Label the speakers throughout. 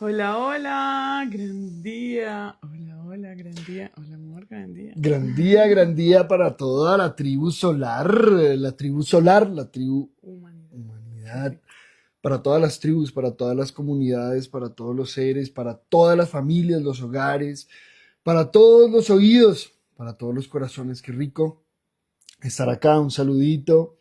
Speaker 1: Hola, hola, gran día. Hola, hola, gran día. Hola, amor, gran día.
Speaker 2: Gran día para toda la tribu
Speaker 1: Humanidad. Qué
Speaker 2: humanidad,
Speaker 1: rico.
Speaker 2: para todas las tribus, para todas las comunidades, para todos los seres, para todas las familias, los hogares, para todos los oídos, para todos los corazones. Qué rico estar acá. Un saludito.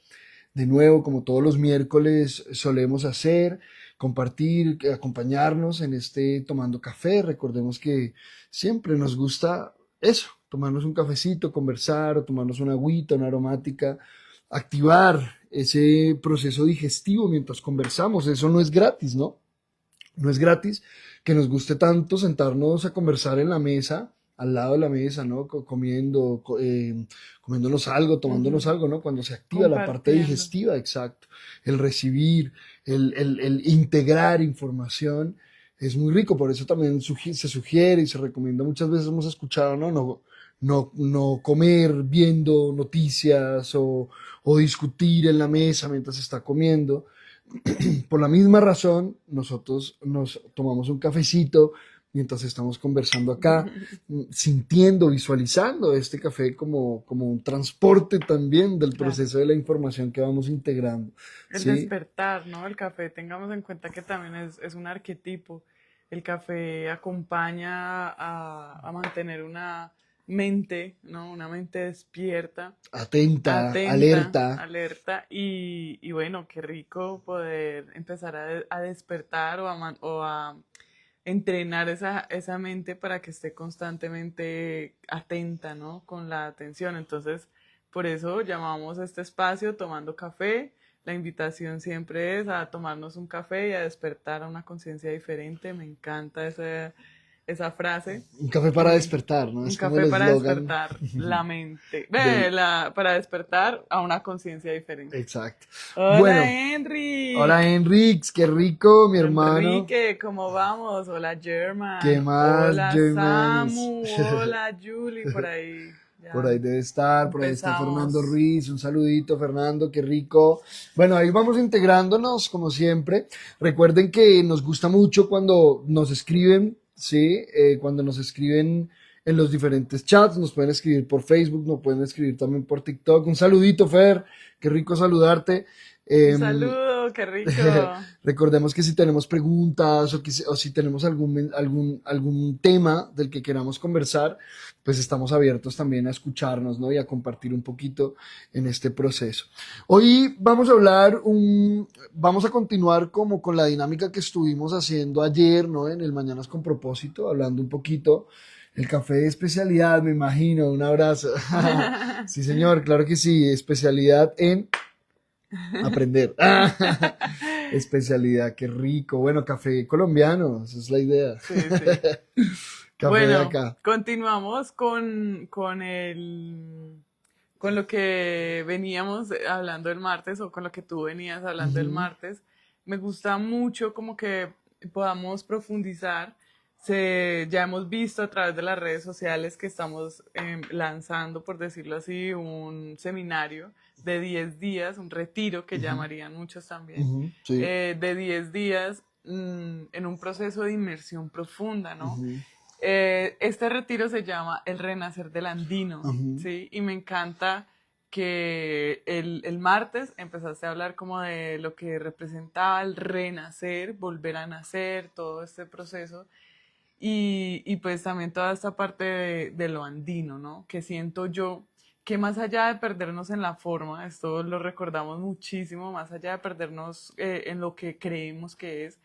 Speaker 2: De nuevo, como todos los miércoles solemos hacer, compartir, acompañarnos en este tomando café. Recordemos que siempre nos gusta eso, tomarnos un cafecito, conversar, o tomarnos una agüita, una aromática, activar ese proceso digestivo mientras conversamos. Eso no es gratis, ¿no? No es gratis que nos guste tanto sentarnos a conversar en la mesa, al lado de la mesa, ¿no? Comiéndonos algo, tomándonos
Speaker 1: Ujú.
Speaker 2: algo, ¿no? Cuando se activa la parte
Speaker 1: Compartiendo.
Speaker 2: digestiva, exacto. El recibir, el integrar información es muy rico, por eso también se sugiere y se recomienda, muchas veces hemos escuchado, ¿no? No comer viendo noticias o discutir en la mesa mientras se está comiendo. Por la misma razón, nosotros nos tomamos un cafecito mientras estamos conversando acá, sintiendo, visualizando este café como un transporte también del
Speaker 1: Claro.
Speaker 2: proceso de la información que vamos integrando,
Speaker 1: El
Speaker 2: ¿sí?
Speaker 1: despertar, ¿no? El café, tengamos en cuenta que también es un arquetipo. El café acompaña a mantener una mente, ¿no? Una mente despierta,
Speaker 2: Atenta,
Speaker 1: atenta,
Speaker 2: alerta.
Speaker 1: alerta y bueno, qué rico poder empezar a despertar o a entrenar esa mente para que esté constantemente atenta, ¿no? Con la atención. Entonces, por eso llamamos a este espacio tomando café. La invitación siempre es a tomarnos un café y a despertar a una conciencia diferente. Me encanta esa frase.
Speaker 2: Un café para
Speaker 1: Y
Speaker 2: despertar, ¿no?
Speaker 1: un
Speaker 2: Es como el
Speaker 1: café para
Speaker 2: eslogan
Speaker 1: despertar la mente,
Speaker 2: del...
Speaker 1: para despertar a una conciencia diferente.
Speaker 2: Exacto.
Speaker 1: Hola
Speaker 2: Bueno, hola
Speaker 1: Enric,
Speaker 2: Enrix, qué rico, mi hermano.
Speaker 1: Enrique, ¿cómo vamos? Hola
Speaker 2: ¿Qué
Speaker 1: German,
Speaker 2: más,
Speaker 1: hola
Speaker 2: Germans?
Speaker 1: Samu, hola Julie, por ahí.
Speaker 2: Por
Speaker 1: Ya
Speaker 2: ahí debe estar, por ahí está Fernando
Speaker 1: empezamos.
Speaker 2: Ruiz, un saludito Fernando, qué rico. Bueno, ahí vamos integrándonos como siempre. Recuerden que nos gusta mucho cuando nos escriben, ¿sí? Cuando nos escriben en los diferentes chats, nos pueden escribir por Facebook, nos pueden escribir también por TikTok. Un saludito, Fer, qué rico saludarte.
Speaker 1: Un
Speaker 2: Em,
Speaker 1: saludo, qué rico.
Speaker 2: Recordemos que si tenemos preguntas o si tenemos algún tema del que queramos conversar, pues estamos abiertos también a escucharnos, ¿no? Y a compartir un poquito en este proceso. Hoy vamos a continuar como con la dinámica que estuvimos haciendo ayer, ¿no? En el Mañanas con Propósito, hablando un poquito. El café de especialidad, me imagino, un abrazo. Sí, señor, claro que sí, especialidad en aprender. Especialidad, qué rico. Bueno, café colombiano, esa es la idea.
Speaker 1: Sí, sí.
Speaker 2: Café de
Speaker 1: Bueno,
Speaker 2: acá.
Speaker 1: continuamos con lo que veníamos hablando el martes o con lo que tú venías hablando el
Speaker 2: Ujú.
Speaker 1: martes. Me gusta mucho como que podamos profundizar. Ya hemos visto a través de las redes sociales que estamos lanzando, por decirlo así, un seminario de 10 días, un retiro que
Speaker 2: Ujú,
Speaker 1: llamarían muchos también,
Speaker 2: ujú, sí.
Speaker 1: de 10 días en un proceso de inmersión profunda, ¿no?
Speaker 2: Ujú,
Speaker 1: Este retiro se llama El Renacer del Andino,
Speaker 2: ujú,
Speaker 1: ¿sí? Y me encanta que el martes empezaste a hablar como de lo que representaba el renacer, volver a nacer, todo este proceso. Y pues también toda esta parte de lo andino, ¿no? Que siento yo que más allá de perdernos en la forma, esto lo recordamos muchísimo, más allá de perdernos en lo que creemos que es,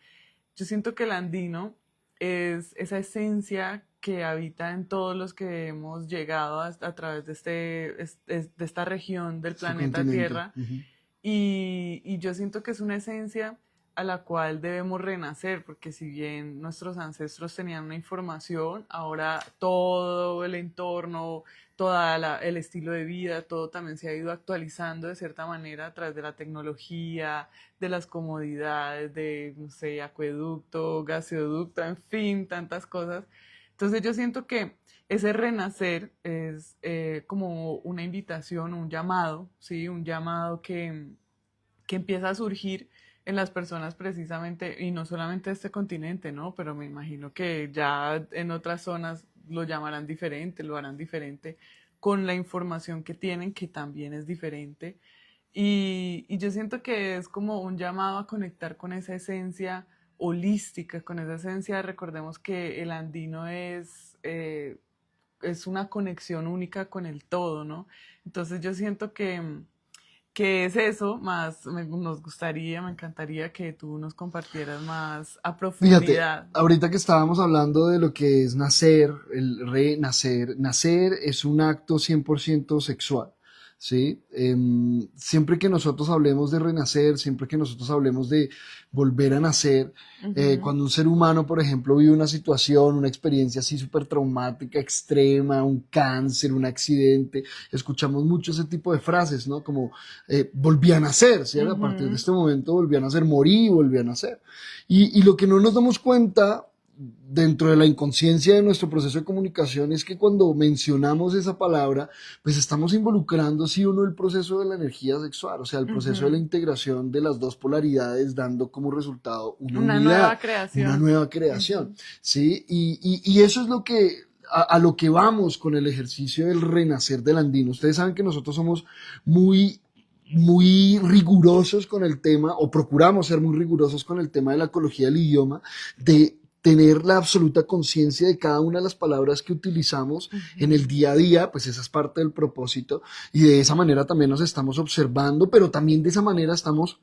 Speaker 1: yo siento que el andino es esa esencia que habita en todos los que hemos llegado a través de, de esta región del
Speaker 2: este
Speaker 1: planeta
Speaker 2: continente.
Speaker 1: Tierra
Speaker 2: Ujú,
Speaker 1: y yo siento que es una esencia a la cual debemos renacer, porque si bien nuestros ancestros tenían una información, ahora todo el entorno, el estilo de vida, todo también se ha ido actualizando de cierta manera a través de la tecnología, de las comodidades, de, no sé, acueducto, gaseoducto, en fin, tantas cosas. Entonces yo siento que ese renacer es como una invitación, un llamado, ¿sí? Un llamado que empieza a surgir en las personas precisamente, y no solamente de este continente, ¿no? Pero me imagino que ya en otras zonas lo llamarán diferente, lo harán diferente, con la información que tienen, que también es diferente. Y yo siento que es como un llamado a conectar con esa esencia holística, con esa esencia, recordemos que el andino es una conexión única con el todo, ¿no? Entonces yo siento que es eso, más nos gustaría, me encantaría que tú nos compartieras más a
Speaker 2: Fíjate,
Speaker 1: profundidad.
Speaker 2: ahorita que estábamos hablando de lo que es nacer, el renacer, nacer es un acto 100% sexual, ¿sí? Siempre que nosotros hablemos de renacer, siempre que nosotros hablemos de volver a nacer,
Speaker 1: Ujú,
Speaker 2: cuando un ser humano, por ejemplo, vive una situación, una experiencia así súper traumática, extrema, un cáncer, un accidente, escuchamos mucho ese tipo de frases, ¿no? Como volví a nacer, ¿cierto? A partir de
Speaker 1: ujú,
Speaker 2: este momento volví a nacer, morí y volví a nacer. Y lo que no nos damos cuenta dentro de la inconsciencia de nuestro proceso de comunicación es que cuando mencionamos esa palabra, pues estamos involucrando sí o no el proceso de la energía sexual, o sea, el proceso de la
Speaker 1: ujú.
Speaker 2: integración de las dos polaridades dando como resultado una
Speaker 1: Una
Speaker 2: unidad,
Speaker 1: nueva
Speaker 2: una
Speaker 1: creación.
Speaker 2: nueva creación,
Speaker 1: Ujú,
Speaker 2: ¿sí? Y eso es lo que a lo que vamos con el ejercicio del renacer del andino. Ustedes saben que nosotros somos muy muy rigurosos con el tema, o procuramos ser muy rigurosos con el tema de la ecología del idioma, de tener la absoluta conciencia de cada una de las palabras que utilizamos en el
Speaker 1: ujú.
Speaker 2: día a día, pues esa es parte del propósito, y de esa manera también nos estamos observando, pero también de esa manera estamos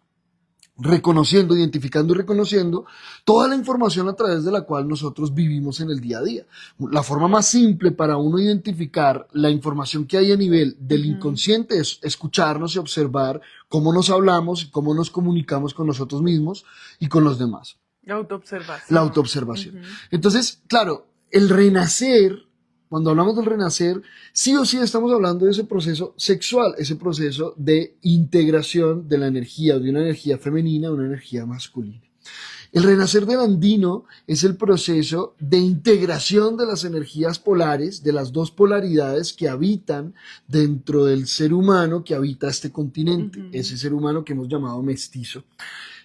Speaker 2: reconociendo, identificando y reconociendo toda la información a través de la cual nosotros vivimos en el día a día. La forma más simple para uno identificar la información que hay a nivel del
Speaker 1: Ujú.
Speaker 2: inconsciente es escucharnos y observar cómo nos hablamos y cómo nos comunicamos con nosotros mismos y con los demás.
Speaker 1: La
Speaker 2: La
Speaker 1: autoobservación.
Speaker 2: autoobservación.
Speaker 1: Ujú,
Speaker 2: Entonces, claro, el renacer, cuando hablamos del renacer, sí o sí estamos hablando de ese proceso sexual, ese proceso de integración de la energía, de una energía femenina a una energía masculina. El renacer del andino es el proceso de integración de las energías polares, de las dos polaridades que habitan dentro del ser humano que habita este continente,
Speaker 1: ujú,
Speaker 2: ese ser humano que hemos llamado mestizo.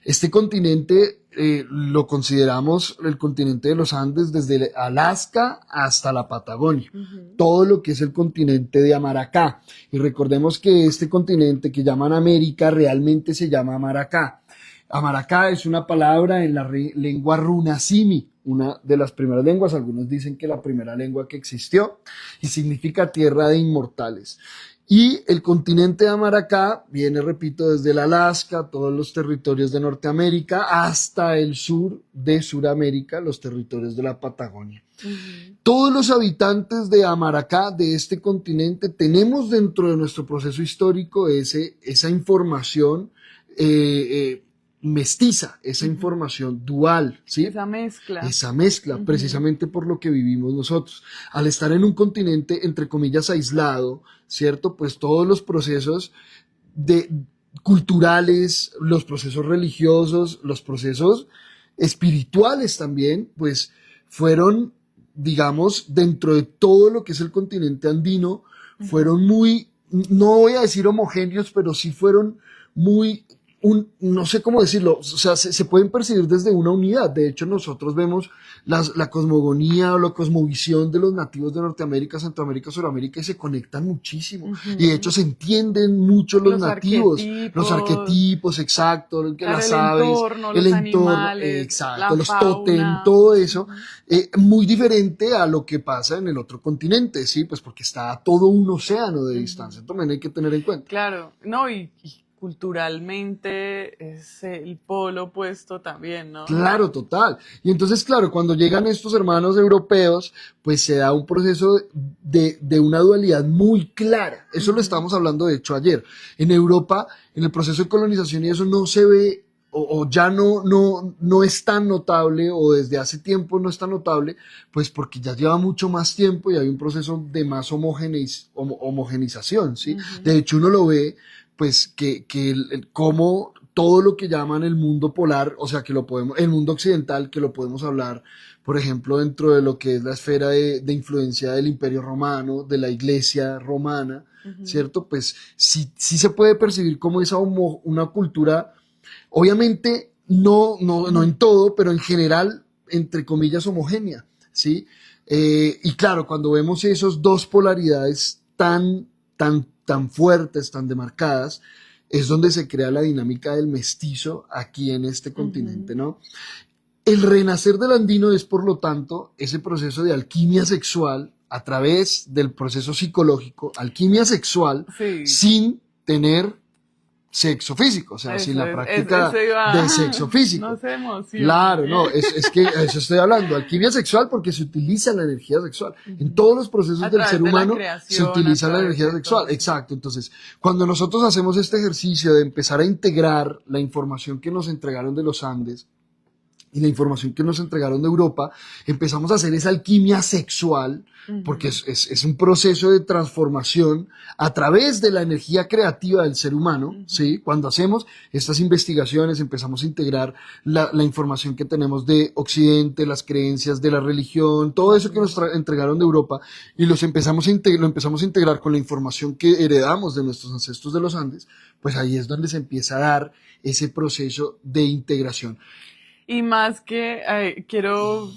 Speaker 2: Este continente lo consideramos el continente de los Andes desde Alaska hasta la Patagonia,
Speaker 1: ujú,
Speaker 2: todo lo que es el continente de Amaracá. Y recordemos que este continente que llaman América realmente se llama Amaracá. Amaracá es una palabra en la lengua runasimi, una de las primeras lenguas, algunos dicen que la primera lengua que existió, y significa tierra de inmortales. Y el continente de Amaracá viene, repito, desde el Alaska, todos los territorios de Norteamérica, hasta el sur de Suramérica, los territorios de la Patagonia.
Speaker 1: ujú.
Speaker 2: Todos los habitantes de Amaracá, de este continente, tenemos dentro de nuestro proceso histórico esa información mestiza, esa
Speaker 1: Ujú.
Speaker 2: información dual, ¿sí?
Speaker 1: Esa mezcla.
Speaker 2: Esa mezcla,
Speaker 1: Ujú,
Speaker 2: precisamente por lo que vivimos nosotros. Al estar en un continente, entre comillas, aislado, ¿cierto? Pues todos los procesos de, culturales, los procesos religiosos, los procesos espirituales también, pues fueron, digamos, dentro de todo lo que es el continente andino,
Speaker 1: ujú.
Speaker 2: fueron muy, no voy a decir homogéneos, pero sí fueron muy no sé cómo decirlo, o sea, se pueden percibir desde una unidad. De hecho, nosotros vemos la cosmogonía o la cosmovisión de los nativos de Norteamérica, Centroamérica, Suramérica y se conectan muchísimo. Y de hecho
Speaker 1: Ujú.
Speaker 2: se entienden mucho los
Speaker 1: Los
Speaker 2: nativos, los
Speaker 1: arquetipos,
Speaker 2: arquetipos, exacto,
Speaker 1: claro,
Speaker 2: las
Speaker 1: el
Speaker 2: aves,
Speaker 1: entorno,
Speaker 2: el
Speaker 1: los
Speaker 2: entorno,
Speaker 1: animales,
Speaker 2: exacto,
Speaker 1: la
Speaker 2: los tótem,
Speaker 1: fauna.
Speaker 2: todo eso,
Speaker 1: Ujú.
Speaker 2: muy diferente a lo que pasa en el otro continente, ¿sí? Pues porque está todo un océano de
Speaker 1: Ujú.
Speaker 2: distancia, también hay que tener en cuenta.
Speaker 1: Claro, no, y culturalmente es el polo opuesto también, ¿no?
Speaker 2: Claro, total. Y entonces, claro, cuando llegan estos hermanos europeos, pues se da un proceso de una dualidad muy clara. Eso lo
Speaker 1: Ujú,
Speaker 2: estábamos hablando, de hecho, ayer. En Europa, en el proceso de colonización y eso no se ve, o ya no es tan notable, o desde hace tiempo no es tan notable, pues porque ya lleva mucho más tiempo y hay un proceso de más homogenización, ¿sí?
Speaker 1: ujú,
Speaker 2: De hecho, uno lo ve, pues, que cómo todo lo que llaman el mundo polar, o sea, que lo podemos, el mundo occidental, que lo podemos hablar, por ejemplo, dentro de lo que es la esfera de influencia del Imperio Romano, de la Iglesia romana,
Speaker 1: ujú.
Speaker 2: ¿cierto? Pues sí, sí se puede percibir como una cultura, obviamente no en todo, pero en general, entre comillas, homogénea, ¿sí? Y claro, cuando vemos esas dos polaridades tan fuertes, tan demarcadas, es donde se crea la dinámica del mestizo aquí en este continente, ¿no? El renacer del andino es, por lo tanto, ese proceso de alquimia sexual a través del proceso psicológico, alquimia sexual,
Speaker 1: Sí,
Speaker 2: sin tener sexo físico, o sea, sin
Speaker 1: eso
Speaker 2: la
Speaker 1: es,
Speaker 2: práctica
Speaker 1: eso iba,
Speaker 2: de sexo físico.
Speaker 1: no se
Speaker 2: Claro,
Speaker 1: emocione.
Speaker 2: no, es que a eso estoy hablando, alquimia sexual porque se utiliza la energía sexual. En todos los procesos
Speaker 1: A
Speaker 2: del
Speaker 1: través
Speaker 2: ser
Speaker 1: de la
Speaker 2: humano se
Speaker 1: creación, a
Speaker 2: utiliza la
Speaker 1: través
Speaker 2: energía
Speaker 1: de
Speaker 2: sexual,
Speaker 1: todo.
Speaker 2: exacto. Entonces, cuando nosotros hacemos este ejercicio de empezar a integrar la información que nos entregaron de los Andes, y la información que nos entregaron de Europa, empezamos a hacer esa alquimia sexual, porque es un proceso de transformación a través de la energía creativa del ser humano, ¿sí? Cuando hacemos estas investigaciones, empezamos a integrar la información que tenemos de Occidente, las creencias de la religión, todo eso que nos entregaron de Europa, y lo empezamos a integrar con la información que heredamos de nuestros ancestros de los Andes, pues ahí es donde se empieza a dar ese proceso de integración.
Speaker 1: Y más que, quiero,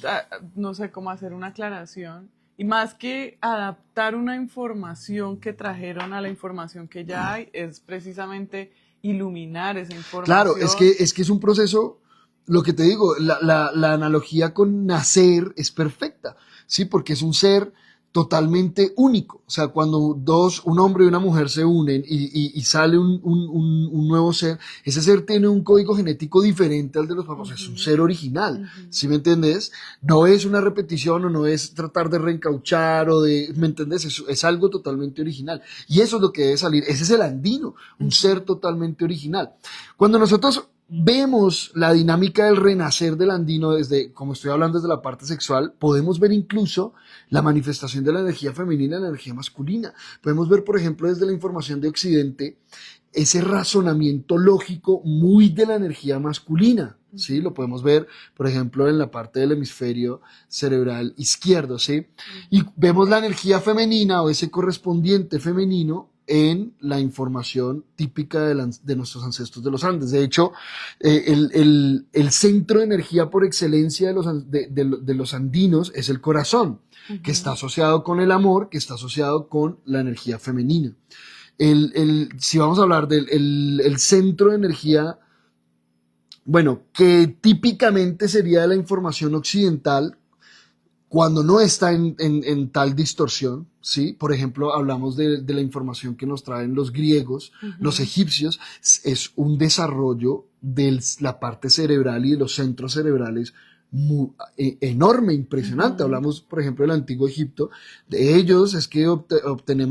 Speaker 1: no sé cómo hacer una aclaración, y más que adaptar una información que trajeron a la información que ya hay, es precisamente iluminar esa
Speaker 2: Claro,
Speaker 1: información.
Speaker 2: es que es un proceso, lo que te digo, la analogía con nacer es perfecta, ¿sí? Porque es un ser totalmente único. O sea, cuando un hombre y una mujer se unen y sale un nuevo ser, ese ser tiene un código genético diferente al de los papás, es un ser original, ¿sí me entiendes? No es una repetición o no es tratar de reencauchar o de, ¿me entiendes? Es algo totalmente original. Y eso es lo que debe salir, ese es el andino, un ser totalmente original. Cuando nosotros vemos la dinámica del renacer del andino desde, como estoy hablando desde la parte sexual, podemos ver incluso la manifestación de la energía femenina y la energía masculina. Podemos ver, por ejemplo, desde la información de Occidente, ese razonamiento lógico muy de la energía masculina, ¿sí? Lo podemos ver, por ejemplo, en la parte del hemisferio cerebral izquierdo, ¿sí? Y vemos la energía femenina o ese correspondiente femenino en la información típica de nuestros ancestros de los Andes. De hecho, el centro de energía por excelencia de los andinos es el corazón, que está asociado con el amor, que está asociado con la energía femenina. Si vamos a hablar del el centro de energía, bueno, que típicamente sería de la información occidental, cuando no está en tal distorsión, ¿sí? Por ejemplo, hablamos de la información que nos traen los griegos, los egipcios, es un desarrollo de la parte cerebral y de los centros cerebrales enorme, impresionante. Hablamos, por ejemplo, del antiguo Egipto. De ellos es que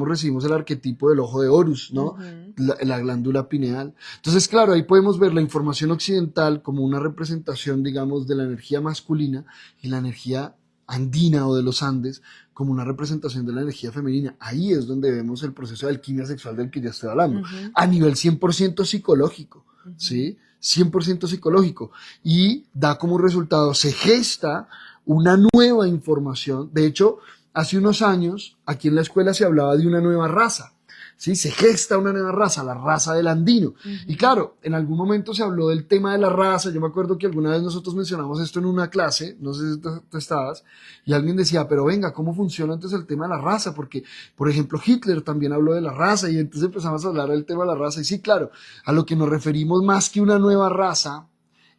Speaker 2: recibimos el arquetipo del ojo de Horus, ¿no? La glándula pineal. Entonces, claro, ahí podemos ver la información occidental como una representación, digamos, de la energía masculina y la energía andina o de los Andes como una representación de la energía femenina. Ahí es donde vemos el proceso de alquimia sexual del que ya estoy hablando, a nivel 100% psicológico, ¿sí? 100% psicológico. Y da como resultado, se gesta una nueva información. De hecho, hace unos años, aquí en la escuela se hablaba de una nueva raza. ¿Sí? Se gesta una nueva raza, la raza del andino. Y claro, en algún momento se habló del tema de la raza. Yo me acuerdo que alguna vez nosotros mencionamos esto en una clase, no sé si tú estabas, y alguien decía, pero venga, ¿cómo funciona entonces el tema de la raza? Porque, por ejemplo, Hitler también habló de la raza, y entonces empezamos a hablar del tema de la raza. Y sí, claro, a lo que nos referimos más que una nueva raza,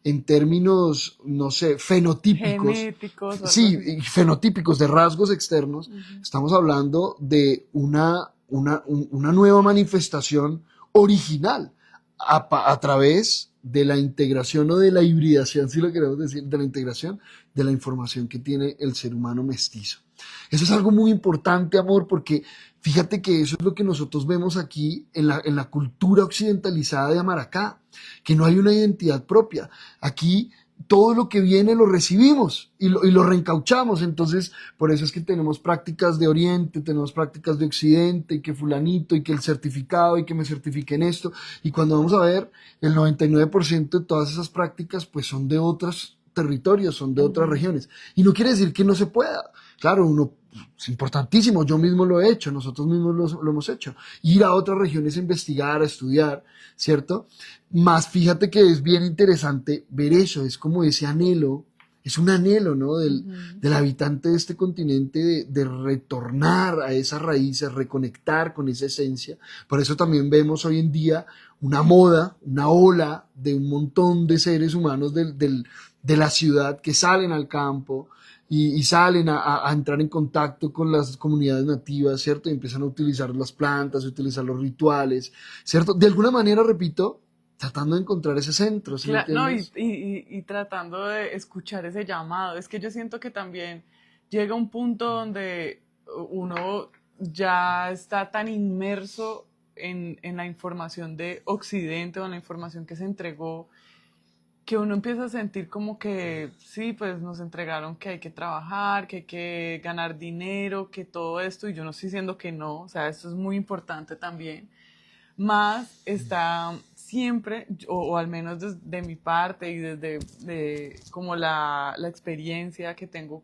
Speaker 2: en términos, no sé, fenotípicos,
Speaker 1: Genéticos o algo así.
Speaker 2: sí, fenotípicos de rasgos externos, estamos hablando de una nueva manifestación original a través de la integración o de la hibridación, si lo queremos decir, de la integración de la información que tiene el ser humano mestizo. Eso es algo muy importante, amor, porque fíjate que eso es lo que nosotros vemos aquí en la cultura occidentalizada de Amaracá, que no hay una identidad propia. Aquí todo lo que viene lo recibimos y lo reencauchamos. Entonces, por eso es que tenemos prácticas de Oriente, tenemos prácticas de Occidente, y que fulanito, y que el certificado, y que me certifiquen esto. Y cuando vamos a ver, el 99% de todas esas prácticas, pues son de otras territorios, son de otras
Speaker 1: Ujú.
Speaker 2: regiones. Y no quiere decir que no se pueda. Claro, uno, es importantísimo, yo mismo lo he hecho, nosotros mismos lo hemos hecho. Ir a otras regiones a investigar, a estudiar, ¿cierto? Más fíjate que es bien interesante ver eso, es como ese anhelo, es un anhelo, ¿no?
Speaker 1: Ujú.
Speaker 2: Del habitante de este continente de retornar a esas raíces, reconectar con esa esencia. Por eso también vemos hoy en día una moda, una ola de un montón de seres humanos de la ciudad que salen al campo y salen a entrar en contacto con las comunidades nativas, ¿cierto? Y empiezan a utilizar las plantas, a utilizar los rituales, ¿cierto? De alguna manera, repito, tratando de encontrar ese centro, ¿sí me
Speaker 1: No,
Speaker 2: entiendes?
Speaker 1: y tratando de escuchar ese llamado. Es que yo siento que también llega un punto donde uno ya está tan inmerso en la información de Occidente o en la información que se entregó, que uno empieza a sentir como que sí, pues nos entregaron que hay que trabajar, que hay que ganar dinero, que todo esto, y yo no estoy diciendo que no, o sea, esto es muy importante también, más está siempre, o al menos desde mi parte y desde como la experiencia que tengo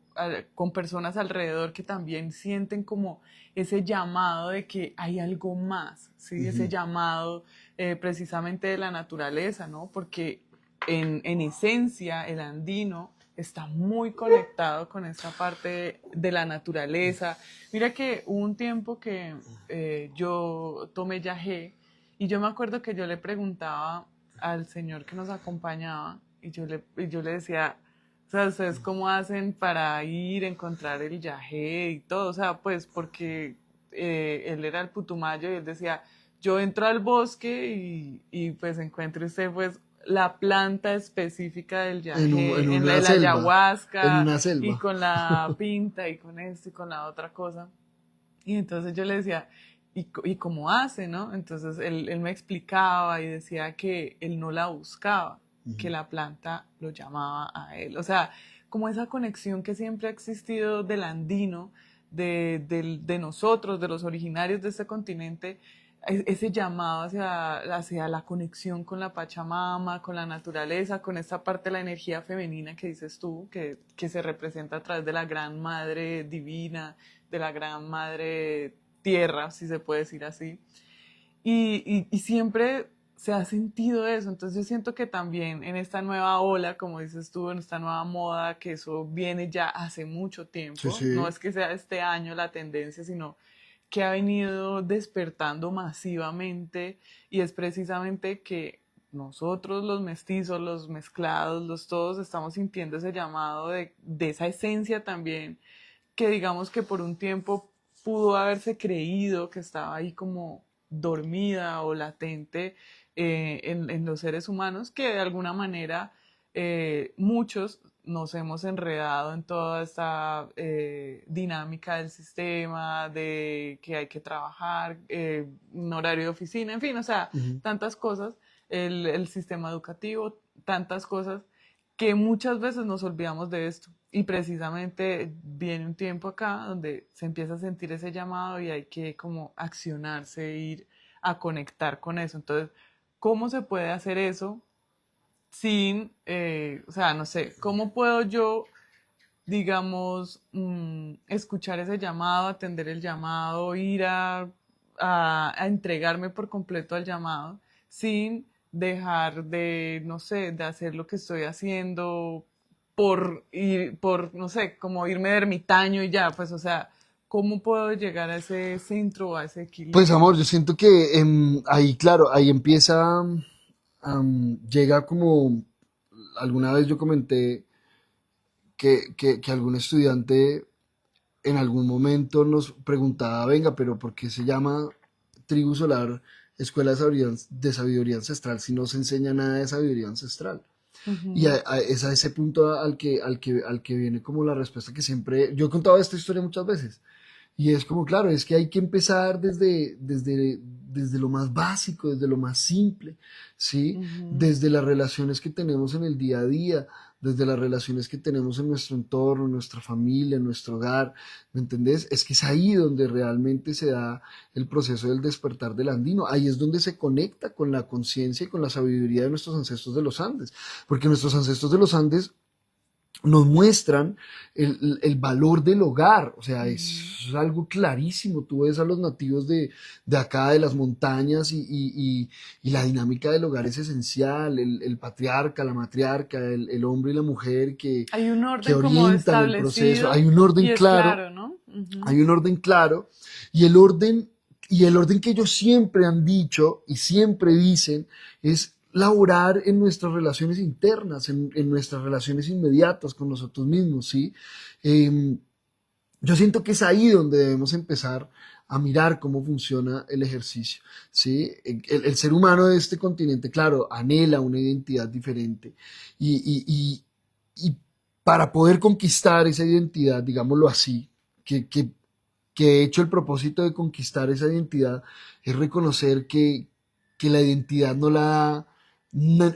Speaker 1: con personas alrededor que también sienten como ese llamado de que hay algo más, ¿sí? Ese
Speaker 2: Ujú.
Speaker 1: llamado precisamente de la naturaleza, ¿no? Porque en esencia el andino está muy conectado con esta parte de la naturaleza. Mira que hubo un tiempo que yo tomé yagé y yo me acuerdo que yo le preguntaba al señor que nos acompañaba y yo le decía, o sea, ¿ustedes cómo hacen para ir, encontrar el yagé y todo? O sea, pues porque él era el putumayo y él decía, yo entro al bosque y pues encuentre usted pues la planta específica del
Speaker 2: En
Speaker 1: yagé, en
Speaker 2: una
Speaker 1: el
Speaker 2: selva, en
Speaker 1: ayahuasca
Speaker 2: una
Speaker 1: y
Speaker 2: selva.
Speaker 1: con la pinta y con esto y con la otra cosa. Y entonces yo le decía, ¿y cómo hace, no? Entonces él me explicaba y decía que él no la buscaba, que
Speaker 2: Ujú.
Speaker 1: la planta lo llamaba a él. O sea, como esa conexión que siempre ha existido del andino, de nosotros, de los originarios de este continente, ese llamado hacia la conexión con la Pachamama, con la naturaleza, con esta parte de la energía femenina que dices tú, que se representa a través de la gran madre divina, de la gran madre tierra, si se puede decir así. Y siempre se ha sentido eso. Entonces yo siento que también en esta nueva ola, como dices tú, en esta nueva moda, que eso viene ya hace mucho
Speaker 2: Sí,
Speaker 1: tiempo, no
Speaker 2: sí.
Speaker 1: es que sea este año la tendencia, sino que ha venido despertando masivamente y es precisamente que nosotros los mestizos, los mezclados, los todos estamos sintiendo ese llamado de esa esencia también que digamos que por un tiempo pudo haberse creído que estaba ahí como dormida o latente en los seres humanos, que de alguna manera muchos nos hemos enredado en toda esta dinámica del sistema, de que hay que trabajar, un horario de oficina, en fin, o sea,
Speaker 2: Ujú.
Speaker 1: tantas cosas, el sistema educativo, tantas cosas que muchas veces nos olvidamos de esto. Y precisamente viene un tiempo acá donde se empieza a sentir ese llamado y hay que como accionarse, ir a conectar con eso. Entonces, ¿cómo se puede hacer eso sin, o sea, no sé, cómo puedo yo, digamos, escuchar ese llamado, atender el llamado, ir a entregarme por completo al llamado, sin dejar de, no sé, de hacer lo que estoy haciendo por, no sé, como irme de ermitaño y ya, pues, o sea, ¿cómo puedo llegar a ese centro, a ese
Speaker 2: Pues
Speaker 1: equilibrio?
Speaker 2: amor, yo siento que ahí, claro, ahí empieza, llega como, alguna vez yo comenté que algún estudiante en algún momento nos preguntaba, venga, pero ¿por qué se llama Tribu Solar Escuela de Sabiduría Ancestral si no se enseña nada de sabiduría ancestral? Y
Speaker 1: Ujú.
Speaker 2: es a ese punto al que viene como la respuesta que siempre, yo he contado esta historia muchas veces, y es como, claro, es que hay que empezar desde lo más básico, desde lo más simple, ¿sí?
Speaker 1: Ujú.
Speaker 2: Desde las relaciones que tenemos en el día a día, desde las relaciones que tenemos en nuestro entorno, en nuestra familia, en nuestro hogar, ¿me entendés? Es que es ahí donde realmente se da el proceso del despertar del andino. Ahí es donde se conecta con la conciencia y con la sabiduría de nuestros ancestros de los Andes, porque nuestros ancestros de los Andes nos muestran el valor del hogar, o sea,
Speaker 1: Ujú.
Speaker 2: es algo clarísimo. Tú ves a los nativos de acá, de las montañas, y la dinámica del hogar es esencial, el patriarca, la matriarca, el hombre y la mujer
Speaker 1: Hay un
Speaker 2: que
Speaker 1: orden como
Speaker 2: orientan el proceso.
Speaker 1: establecido
Speaker 2: Hay un orden
Speaker 1: y es
Speaker 2: claro,
Speaker 1: claro, ¿no? Ujú.
Speaker 2: hay un orden claro, y el orden que ellos siempre han dicho y siempre dicen es laborar en nuestras relaciones internas, en nuestras relaciones inmediatas con nosotros mismos, ¿sí? Eh, yo siento que es ahí donde debemos empezar a mirar cómo funciona el ejercicio, ¿sí? El ser humano de este continente, claro, anhela una identidad diferente, y, y, y, y para poder conquistar esa identidad, digámoslo así, que de hecho el propósito de conquistar esa identidad es reconocer que la identidad no la da,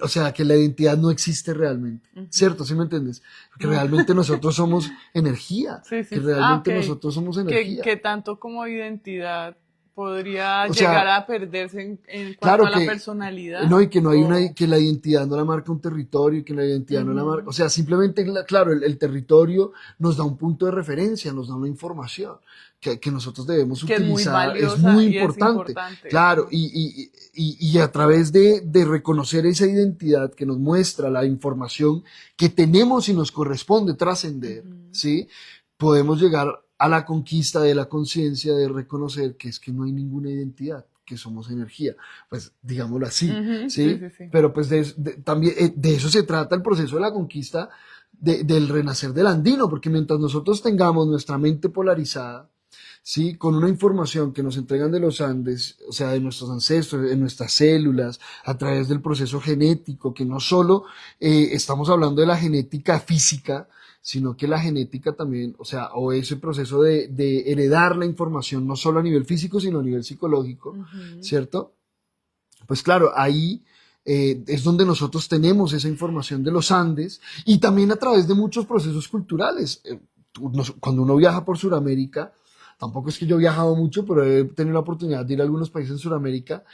Speaker 2: o sea, que la identidad no existe realmente,
Speaker 1: Ujú.
Speaker 2: ¿cierto? ¿Sí me entiendes? Que
Speaker 1: No.
Speaker 2: realmente nosotros somos energía,
Speaker 1: Sí,
Speaker 2: que
Speaker 1: sí, sí. Ah,
Speaker 2: realmente
Speaker 1: ok.
Speaker 2: nosotros somos
Speaker 1: Que,
Speaker 2: energía.
Speaker 1: que tanto como identidad podría
Speaker 2: O
Speaker 1: llegar
Speaker 2: sea,
Speaker 1: a perderse en cuanto
Speaker 2: claro
Speaker 1: a la
Speaker 2: que
Speaker 1: personalidad
Speaker 2: no, y que no hay
Speaker 1: o...
Speaker 2: que la identidad no la marca un territorio, y que la identidad no la marca,
Speaker 1: Ujú.
Speaker 2: o sea, simplemente, claro, el territorio nos da un punto de referencia, nos da una información que nosotros debemos
Speaker 1: Que es muy
Speaker 2: utilizar, es muy
Speaker 1: valiosa y es
Speaker 2: importante,
Speaker 1: importante.
Speaker 2: claro,
Speaker 1: Ajá.
Speaker 2: y a través de reconocer esa identidad que nos muestra la información que tenemos y nos corresponde trascender,
Speaker 1: Ujú.
Speaker 2: ¿sí? Podemos llegar a la conquista de la conciencia, de reconocer que es que no hay ninguna identidad, que somos energía, pues digámoslo así,
Speaker 1: Ujú. Sí,
Speaker 2: ¿sí?
Speaker 1: sí, sí.
Speaker 2: Pero pues también de eso se trata el proceso de la conquista, del renacer del andino, porque mientras nosotros tengamos nuestra mente polarizada, ¿sí? Con una información que nos entregan de los Andes, o sea, de nuestros ancestros, en nuestras células, a través del proceso genético, que no solo estamos hablando de la genética física, sino que la genética también, o sea, o ese proceso de heredar la información, no solo a nivel físico, sino a nivel psicológico,
Speaker 1: Ujú.
Speaker 2: ¿cierto? Pues claro, ahí es donde nosotros tenemos esa información de los Andes, y también a través de muchos procesos culturales. Cuando uno viaja por Sudamérica, tampoco es que yo he viajado mucho, pero he tenido la oportunidad de ir a algunos países en Sudamérica,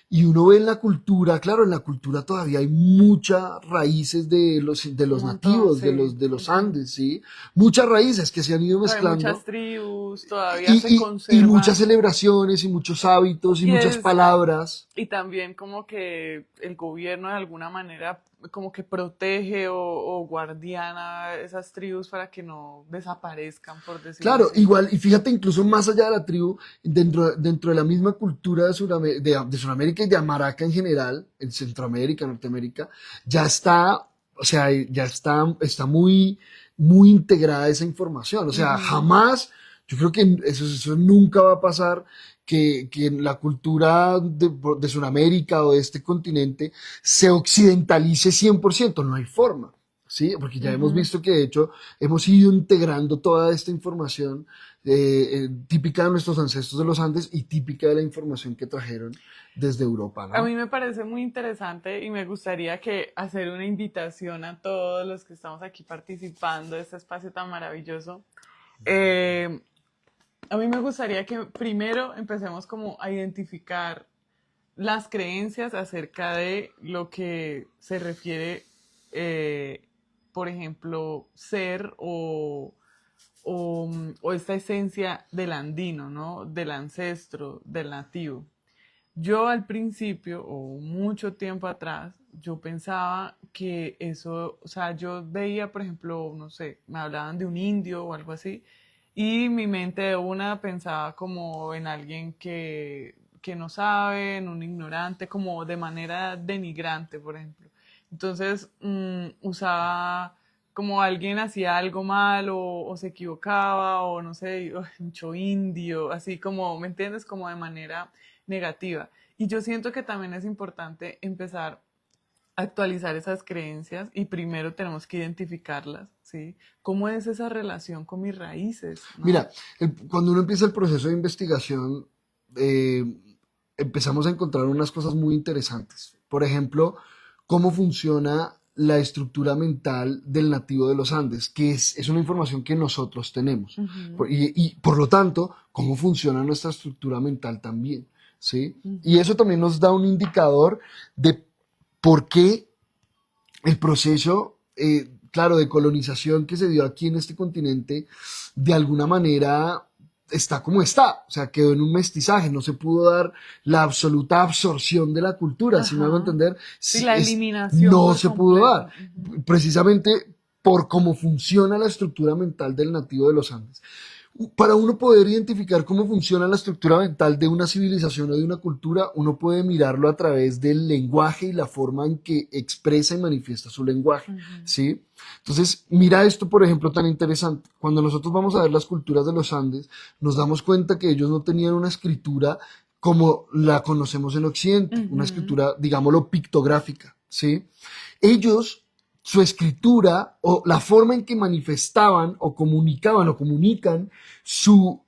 Speaker 2: y uno ve en la cultura, claro, en la cultura todavía hay muchas raíces de
Speaker 1: Un
Speaker 2: los
Speaker 1: montón,
Speaker 2: nativos, de
Speaker 1: sí.
Speaker 2: los
Speaker 1: Ujú.
Speaker 2: Andes, ¿sí? Muchas raíces que se han ido
Speaker 1: Hay muchas
Speaker 2: mezclando,
Speaker 1: tribus, todavía se
Speaker 2: y muchas
Speaker 1: conservan.
Speaker 2: celebraciones y muchos hábitos y
Speaker 1: Y
Speaker 2: muchas
Speaker 1: es,
Speaker 2: palabras.
Speaker 1: y también como que el gobierno de alguna manera como que protege o guardiana esas tribus para que no desaparezcan, por decirlo
Speaker 2: Claro,
Speaker 1: así.
Speaker 2: igual, y fíjate, incluso más allá de la tribu, dentro de la misma cultura de Sudamérica y de Amaraca en general, en Centroamérica, Norteamérica, ya está, o sea, ya está muy, muy integrada esa información. O sea,
Speaker 1: Ujú.
Speaker 2: jamás, yo creo que eso nunca va a pasar, que la cultura de Sudamérica o de este continente se occidentalice 100%. No hay forma. ¿Sí? Porque ya hemos
Speaker 1: Ujú.
Speaker 2: visto que de hecho hemos ido integrando toda esta información típica de nuestros ancestros de los Andes y típica de la información que trajeron desde Europa,
Speaker 1: A
Speaker 2: ¿no?
Speaker 1: mí me parece muy interesante y me gustaría que hacer una invitación a todos los que estamos aquí participando de este espacio tan maravilloso. Eh, a mí me gustaría que primero empecemos como a identificar las creencias acerca de lo que se refiere, eh, por ejemplo, ser o esta esencia del andino, ¿no? Del ancestro, del nativo. Yo al principio, o mucho tiempo atrás, yo pensaba que eso, o sea, yo veía, por ejemplo, no sé, me hablaban de un indio o algo así, y mi mente de una pensaba como en alguien que no sabe, en un ignorante, como de manera denigrante, por ejemplo. Entonces, usaba como alguien hacía algo mal o se equivocaba o no sé, mucho indio, así como, ¿me entiendes? Como de manera negativa. Y yo siento que también es importante empezar a actualizar esas creencias y primero tenemos que identificarlas, ¿sí? ¿Cómo es esa relación con mis raíces, no?
Speaker 2: Mira, cuando uno empieza el proceso de investigación, eh, empezamos a encontrar unas cosas muy interesantes. Por ejemplo, cómo funciona la estructura mental del nativo de los Andes, que es una información que nosotros tenemos.
Speaker 1: Ujú.
Speaker 2: Y por lo tanto, cómo funciona nuestra estructura mental también, ¿sí? Y
Speaker 1: Ujú.
Speaker 2: eso también nos da un indicador de por qué el proceso claro, de colonización que se dio aquí en este continente, de alguna manera está como está, o sea, quedó en un mestizaje, no se pudo dar la absoluta absorción de la cultura, si me hago
Speaker 1: Ajá.
Speaker 2: entender,
Speaker 1: Sí, la eliminación
Speaker 2: no
Speaker 1: por
Speaker 2: se pudo dar,
Speaker 1: completo. Ujú.
Speaker 2: precisamente por cómo funciona la estructura mental del nativo de los Andes. Para uno poder identificar cómo funciona la estructura mental de una civilización o de una cultura, uno puede mirarlo a través del lenguaje y la forma en que expresa y manifiesta su lenguaje,
Speaker 1: Ujú.
Speaker 2: ¿sí? Entonces, mira esto, por ejemplo, tan interesante. Cuando nosotros vamos a ver las culturas de los Andes, nos damos cuenta que ellos no tenían una escritura como la conocemos en Occidente, una
Speaker 1: Ujú.
Speaker 2: escritura, digámoslo, pictográfica, ¿sí? Ellos, su escritura o la forma en que manifestaban o comunicaban o comunican su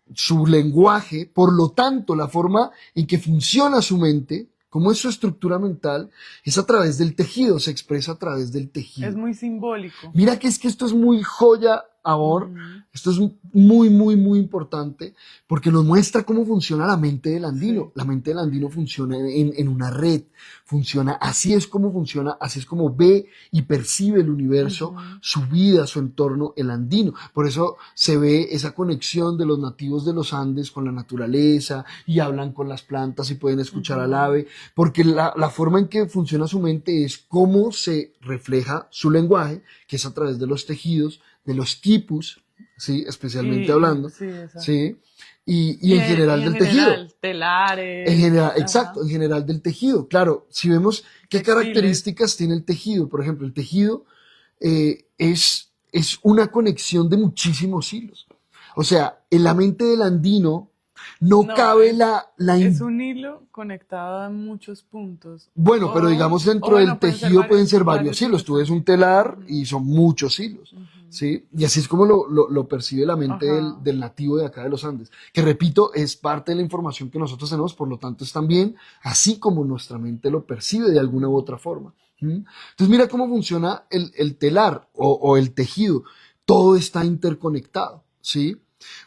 Speaker 2: lenguaje, por lo tanto, la forma en que funciona su mente, como es su estructura mental, es a través del tejido, se expresa a través del
Speaker 1: Es
Speaker 2: tejido.
Speaker 1: muy simbólico.
Speaker 2: Mira que es que esto es muy joya, amor.
Speaker 1: Ujú.
Speaker 2: Esto es muy, muy, muy importante porque nos muestra cómo funciona la mente del andino.
Speaker 1: Sí.
Speaker 2: La mente del andino funciona en una red, funciona, así es como funciona, así es como ve y percibe el universo,
Speaker 1: Ujú.
Speaker 2: su vida, su entorno, el andino. Por eso se ve esa conexión de los nativos de los Andes con la naturaleza y hablan con las plantas y pueden escuchar al
Speaker 1: Ujú.
Speaker 2: ave, porque la forma en que funciona su mente es cómo se refleja su lenguaje, que es a través de los tejidos, de los quipus, ¿sí? Especialmente hablando,
Speaker 1: Sí, exacto.
Speaker 2: ¿sí? Y en
Speaker 1: Y
Speaker 2: general
Speaker 1: en
Speaker 2: del tejido.
Speaker 1: general,
Speaker 2: En
Speaker 1: telares,
Speaker 2: general, exacto,
Speaker 1: ajá,
Speaker 2: en general del tejido. Claro, si vemos qué
Speaker 1: textiles.
Speaker 2: características tiene el tejido, por ejemplo, el tejido es una conexión de muchísimos hilos. O sea, en la mente del andino no
Speaker 1: No,
Speaker 2: cabe
Speaker 1: es un hilo conectado a muchos puntos.
Speaker 2: bueno, pero digamos
Speaker 1: O
Speaker 2: dentro del
Speaker 1: bueno, pueden ser
Speaker 2: tejido pueden ser varios
Speaker 1: varios
Speaker 2: hilos.
Speaker 1: hilos
Speaker 2: Tú ves un
Speaker 1: también.
Speaker 2: telar
Speaker 1: Ujú.
Speaker 2: y son muchos hilos,
Speaker 1: Ujú.
Speaker 2: ¿sí? Y así es como lo percibe la mente
Speaker 1: Ajá.
Speaker 2: del nativo de acá de los Andes, que repito, es parte de la información que nosotros tenemos, por lo tanto es también así como nuestra mente lo percibe de alguna u
Speaker 1: Ujú.
Speaker 2: otra forma. ¿Mm? Entonces mira cómo funciona el telar o el tejido. Todo está interconectado, ¿sí?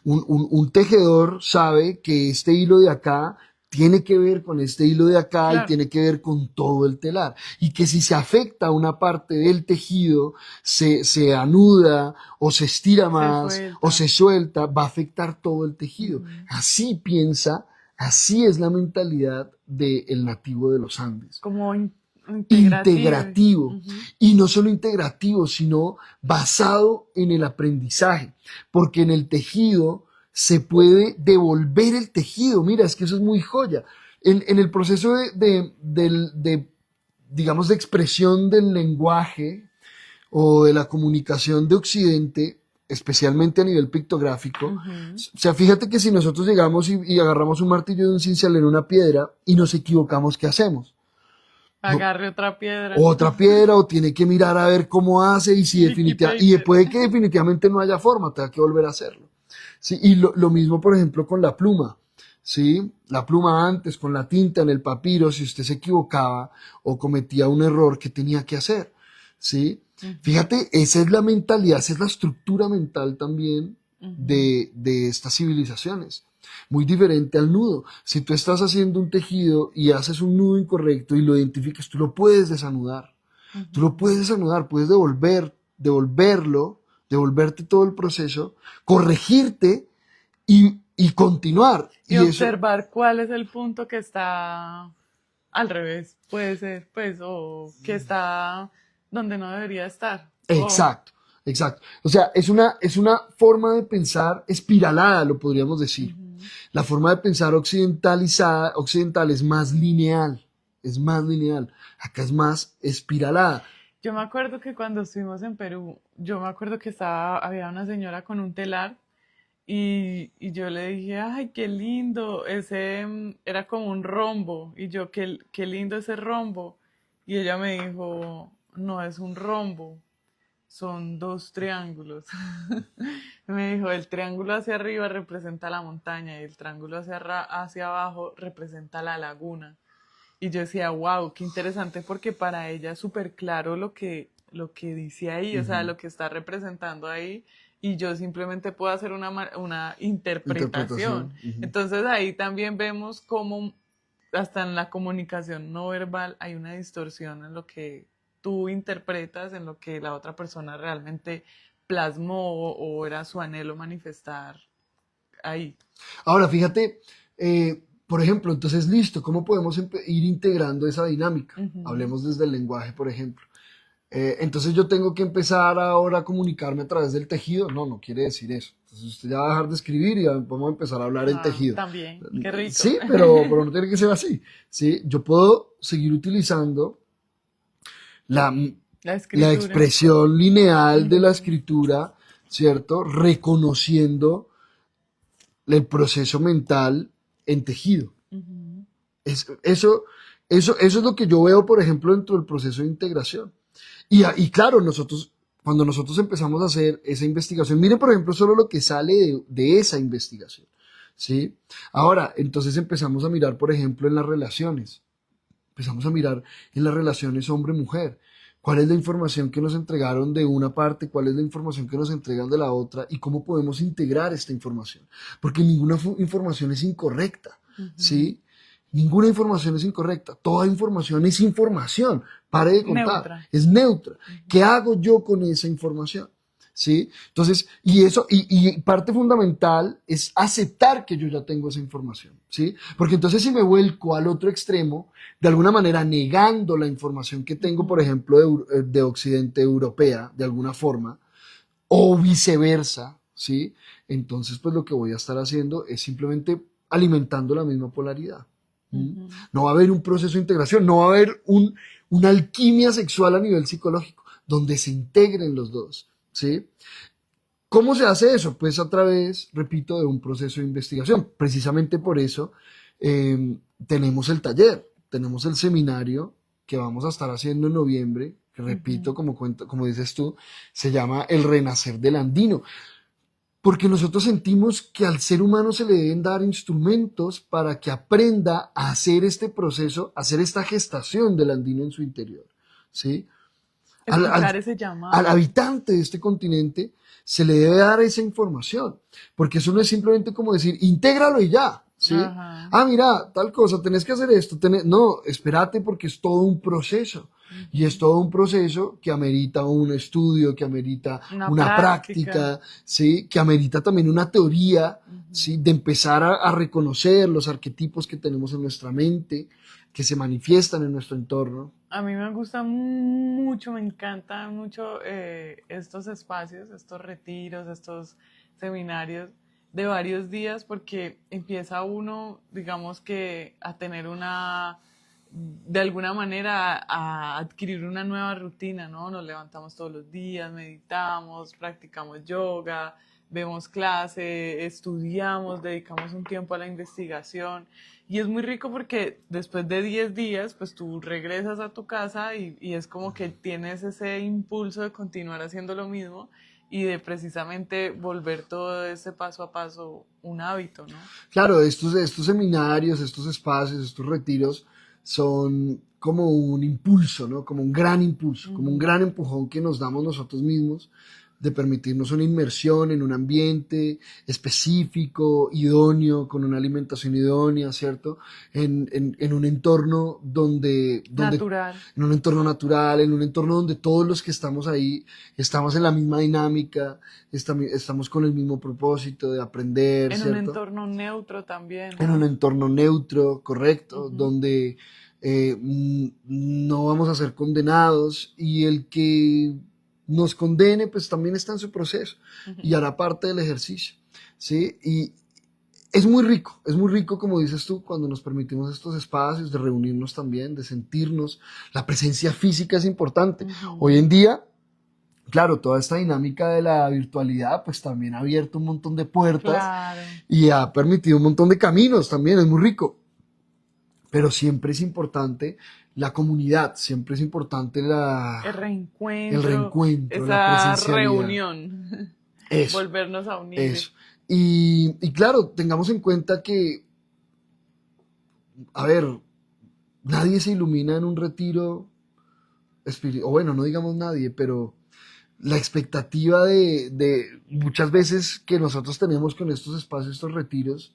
Speaker 2: Un tejedor sabe que este hilo de acá tiene que ver con este hilo de acá y
Speaker 1: Claro,
Speaker 2: tiene que ver con todo el telar. Y que si se afecta una parte del tejido, se anuda o se estira
Speaker 1: se
Speaker 2: más o
Speaker 1: suelta.
Speaker 2: se suelta, va a afectar todo el tejido.
Speaker 1: Ujú.
Speaker 2: Así piensa, así es la mentalidad del nativo de los Andes.
Speaker 1: Como integrativo.
Speaker 2: Integrativo.
Speaker 1: Ujú.
Speaker 2: Y no solo integrativo, sino basado en el aprendizaje. Porque en el tejido se puede devolver el tejido. Mira, es que eso es muy joya. En el proceso digamos, de expresión del lenguaje o de la comunicación de Occidente, especialmente a nivel pictográfico,
Speaker 1: Ujú.
Speaker 2: o sea, fíjate que si nosotros llegamos y agarramos un martillo de un cincel en una piedra y nos equivocamos, ¿qué hacemos? No,
Speaker 1: Agarre otra piedra.
Speaker 2: otra piedra o tiene que mirar a ver cómo hace y si
Speaker 1: Licky
Speaker 2: y
Speaker 1: paper.
Speaker 2: puede que definitivamente no haya forma, tenga que volver a hacerlo. ¿Sí? Y lo mismo, por ejemplo, con la pluma. ¿Sí? La pluma antes, con la tinta en el papiro, si usted se equivocaba o cometía un error, ¿qué tenía que hacer? ¿Sí?
Speaker 1: Ujú.
Speaker 2: Fíjate, esa es la mentalidad, esa es la estructura mental también
Speaker 1: Ujú.
Speaker 2: de estas civilizaciones. Muy diferente al nudo. Si tú estás haciendo un tejido y haces un nudo incorrecto y lo identificas, tú lo puedes desanudar. Tú lo
Speaker 1: Ujú.
Speaker 2: puedes desanudar, puedes devolverlo, devolverte todo el proceso, corregirte y continuar.
Speaker 1: Y
Speaker 2: Y eso,
Speaker 1: observar cuál es el punto que está al revés, puede ser, pues, o que está donde no debería estar. O,
Speaker 2: exacto, exacto. O sea, es una forma de pensar espiralada, lo podríamos decir.
Speaker 1: ujú.
Speaker 2: La forma de pensar occidentalizada, occidental es más lineal, es más lineal. Acá es más espiralada.
Speaker 1: Yo me acuerdo que cuando estuvimos en Perú, yo me acuerdo que había una señora con un telar y yo le dije, ay, qué lindo, ese era como un rombo. Y yo, qué lindo ese rombo. Y ella me dijo, no es un rombo, son dos triángulos. Me dijo, el triángulo hacia arriba representa la montaña y el triángulo hacia abajo representa la laguna. Y yo decía, wow, qué interesante porque para ella es súper claro lo que dice ahí, o sea,
Speaker 2: Ujú.
Speaker 1: lo que está representando ahí, y yo simplemente puedo hacer una interpretación.
Speaker 2: Interpretación. Ujú.
Speaker 1: Entonces ahí también vemos cómo hasta en la comunicación no verbal hay una distorsión en lo que tú interpretas, en lo que la otra persona realmente plasmó o era su anhelo manifestar ahí.
Speaker 2: Ahora, fíjate, por ejemplo, entonces, listo, ¿cómo podemos ir integrando esa dinámica?
Speaker 1: Ujú.
Speaker 2: Hablemos desde el lenguaje, por ejemplo. Entonces yo tengo que empezar ahora a comunicarme a través del tejido. No, no quiere decir eso. Entonces usted ya va a dejar de escribir y ya vamos a empezar a hablar en
Speaker 1: Ah,
Speaker 2: tejido.
Speaker 1: también, qué rico.
Speaker 2: Sí, pero no tiene que ser así. ¿Sí? Yo puedo seguir utilizando la,
Speaker 1: La
Speaker 2: la
Speaker 1: escritura.
Speaker 2: expresión lineal de la
Speaker 1: Ujú,
Speaker 2: escritura, ¿cierto? Reconociendo el proceso mental en tejido.
Speaker 1: ujú.
Speaker 2: Eso es lo que yo veo, por ejemplo, dentro del proceso de integración. Y claro, cuando nosotros empezamos a hacer esa investigación, miren, por ejemplo, solo lo que sale de esa investigación, ¿sí? Ahora, entonces empezamos a mirar, por ejemplo, en las relaciones. Empezamos a mirar en las relaciones hombre-mujer. ¿Cuál es la información que nos entregaron de una parte? ¿Cuál es la información que nos entregan de la otra? ¿Y cómo podemos integrar esta información? Porque ninguna información es incorrecta,
Speaker 1: Ujú.
Speaker 2: ¿sí? Ninguna información es incorrecta. Toda información es información. Pare de contar.
Speaker 1: Neutra.
Speaker 2: Es neutra. ¿Qué
Speaker 1: Ujú.
Speaker 2: hago yo con esa información? ¿Sí? Entonces, y parte fundamental es aceptar que yo ya tengo esa información, ¿sí? Porque entonces si me vuelco al otro extremo, de alguna manera negando la información que tengo, por
Speaker 1: Ujú.
Speaker 2: ejemplo, de Occidente europea, de alguna forma, o viceversa, ¿sí? Entonces, pues lo que voy a estar haciendo es simplemente alimentando la misma polaridad. ¿Mm?
Speaker 1: Ujú.
Speaker 2: No va a haber un proceso de integración, no va a haber una alquimia sexual a nivel psicológico, donde se integren los dos, ¿sí? ¿Cómo se hace eso? Pues a través, repito, de un proceso de investigación. Precisamente por eso tenemos el taller, tenemos el seminario que vamos a estar haciendo en noviembre, que repito,
Speaker 1: Ujú.
Speaker 2: como dices tú, se llama El Renacer del Andino, porque nosotros sentimos que al ser humano se le deben dar instrumentos para que aprenda a hacer este proceso, a hacer esta gestación del andino en su interior, ¿sí? Al, al,
Speaker 1: Escuchar ese
Speaker 2: al
Speaker 1: llamado.
Speaker 2: habitante de este continente se le debe dar esa información, porque eso no es simplemente como decir, intégralo y ya, ¿sí?
Speaker 1: Ajá.
Speaker 2: Ah, mira, tal cosa, tenés que hacer esto, no, espérate porque es todo un proceso, y es
Speaker 1: Ujú.
Speaker 2: todo un proceso que amerita un estudio, que amerita
Speaker 1: Una
Speaker 2: una
Speaker 1: práctica.
Speaker 2: práctica, ¿sí? Que amerita también una teoría, ¿sí?
Speaker 1: Ujú.
Speaker 2: De empezar a reconocer los arquetipos que tenemos en nuestra mente, que se manifiestan en nuestro entorno.
Speaker 1: A mí me gusta mucho, me encantan mucho estos espacios, estos retiros, estos seminarios de varios días, porque empieza uno, digamos que, a tener de alguna manera, a adquirir una nueva rutina, ¿no? Nos levantamos todos los días, meditamos, practicamos yoga, vemos clase, estudiamos, dedicamos un tiempo a la investigación. Y es muy rico porque después de 10 días, pues tú regresas a tu casa y es como que tienes ese impulso de continuar haciendo lo mismo y de precisamente volver todo ese paso a paso un hábito, ¿no?
Speaker 2: Claro, estos seminarios, estos espacios, estos retiros son como un impulso, ¿no? Como un gran impulso, como un
Speaker 1: Ujú.
Speaker 2: gran empujón que nos damos nosotros mismos de permitirnos una inmersión en un ambiente específico, idóneo, con una alimentación idónea, ¿cierto? En un entorno
Speaker 1: Natural.
Speaker 2: en un entorno natural, en un entorno donde todos los que estamos ahí estamos en la misma dinámica, estamos con el mismo propósito de aprender,
Speaker 1: En un
Speaker 2: ¿cierto?
Speaker 1: entorno neutro también,
Speaker 2: En un
Speaker 1: ¿no?
Speaker 2: entorno neutro, correcto,
Speaker 1: Ujú.
Speaker 2: donde no vamos a ser condenados y el que nos condene pues también está en su proceso y
Speaker 1: Ujú.
Speaker 2: hará parte del ejercicio, ¿sí? Y es muy rico como dices tú, cuando nos permitimos estos espacios de reunirnos también, de sentirnos, la presencia física es importante. Hoy
Speaker 1: Ujú.
Speaker 2: en día, claro, toda esta dinámica de la virtualidad pues también ha abierto un montón de puertas
Speaker 1: Claro.
Speaker 2: y ha permitido un montón de caminos también, es muy rico. Pero siempre es importante la comunidad, siempre es importante
Speaker 1: El
Speaker 2: el
Speaker 1: reencuentro,
Speaker 2: reencuentro, la
Speaker 1: esa
Speaker 2: presencialidad.
Speaker 1: reunión,
Speaker 2: Eso,
Speaker 1: volvernos a unir.
Speaker 2: eso. Y claro, tengamos en cuenta que, a ver, nadie se ilumina en un retiro espiritual, o bueno, no digamos nadie, pero la expectativa de muchas veces que nosotros tenemos con estos espacios, estos retiros,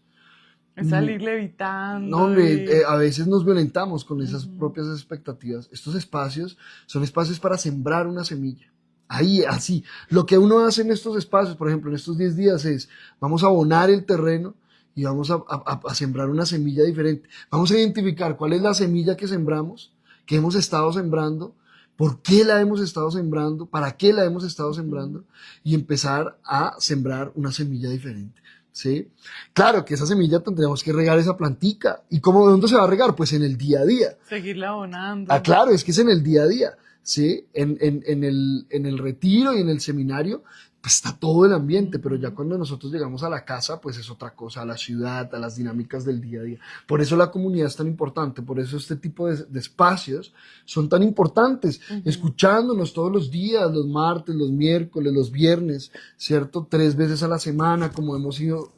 Speaker 1: Es salir
Speaker 2: No,
Speaker 1: levitando
Speaker 2: hombre,
Speaker 1: y...
Speaker 2: a veces nos violentamos con esas
Speaker 1: Ujú,
Speaker 2: propias expectativas. Estos espacios son espacios para sembrar una semilla. Ahí, así. Lo que uno hace en estos espacios, por ejemplo, en estos 10 días es, vamos a abonar el terreno y vamos a sembrar una semilla diferente. Vamos a identificar cuál es la semilla que sembramos, que hemos estado sembrando, por qué la hemos estado sembrando, para qué la hemos estado
Speaker 1: ujú.
Speaker 2: sembrando y empezar a sembrar una semilla diferente. ¿Sí? Claro que esa semilla tendríamos que regar esa plantica. ¿Y cómo, dónde se va a regar? Pues en el día a día.
Speaker 1: Seguirla
Speaker 2: Ah,
Speaker 1: abonando.
Speaker 2: claro, es que es en el día a día, ¿sí? En el retiro y en el seminario, pues está todo el ambiente, pero ya
Speaker 1: Ujú,
Speaker 2: cuando nosotros llegamos a la casa, pues es otra cosa, a la ciudad, a las dinámicas del día a día. Por eso la comunidad es tan importante, por eso este tipo de espacios son tan importantes,
Speaker 1: ujú.
Speaker 2: escuchándonos todos los días, los martes, los miércoles, los viernes, ¿cierto? 3 veces a la semana, como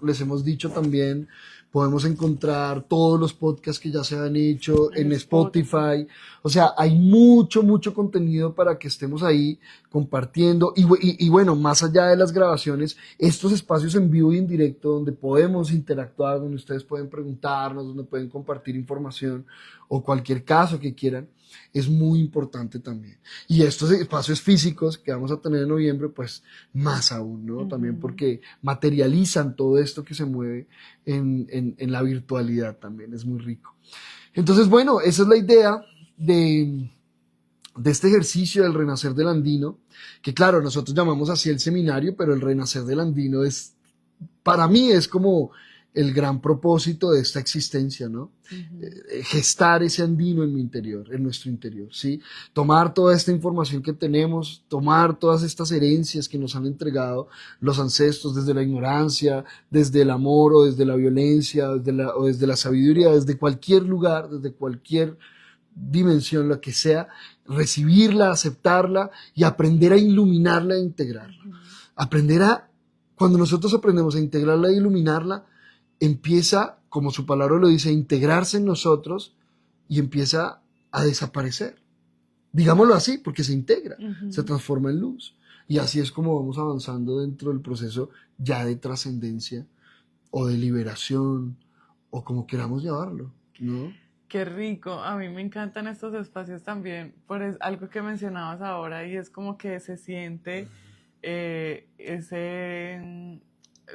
Speaker 2: les hemos dicho también. Podemos encontrar todos los podcasts que ya se han hecho
Speaker 1: En
Speaker 2: en
Speaker 1: Spotify.
Speaker 2: Spotify. O sea, hay mucho, mucho contenido para que estemos ahí compartiendo. Y bueno, más allá de las grabaciones, estos espacios en vivo y en directo donde podemos interactuar, donde ustedes pueden preguntarnos, donde pueden compartir información o cualquier caso que quieran, es muy importante también. Y estos espacios físicos que vamos a tener en noviembre, pues más aún, ¿no? También
Speaker 1: Ujú.
Speaker 2: porque materializan todo esto que se mueve en la virtualidad también, es muy rico. Entonces, bueno, esa es la idea de este ejercicio del renacer del andino, que claro, nosotros llamamos así el seminario, pero el renacer del andino es, para mí es como el gran propósito de esta existencia, ¿no?
Speaker 1: Ujú.
Speaker 2: Gestar ese andino en mi interior, en nuestro interior, ¿sí? Tomar toda esta información que tenemos, tomar todas estas herencias que nos han entregado los ancestros desde la ignorancia, desde el amor o desde la violencia, o desde la sabiduría, desde cualquier lugar, desde cualquier dimensión, lo que sea, recibirla, aceptarla y aprender a iluminarla e integrarla.
Speaker 1: Ujú.
Speaker 2: Aprender a, cuando nosotros aprendemos a integrarla e iluminarla, empieza, como su palabra lo dice, a integrarse en nosotros y empieza a desaparecer. Digámoslo así, porque se integra, se
Speaker 1: Ujú.
Speaker 2: transforma en luz. Y así es como vamos avanzando dentro del proceso ya de trascendencia o de liberación o como queramos llamarlo, ¿no?
Speaker 1: Qué rico, a mí me encantan estos espacios también, algo que mencionabas ahora y es como que se siente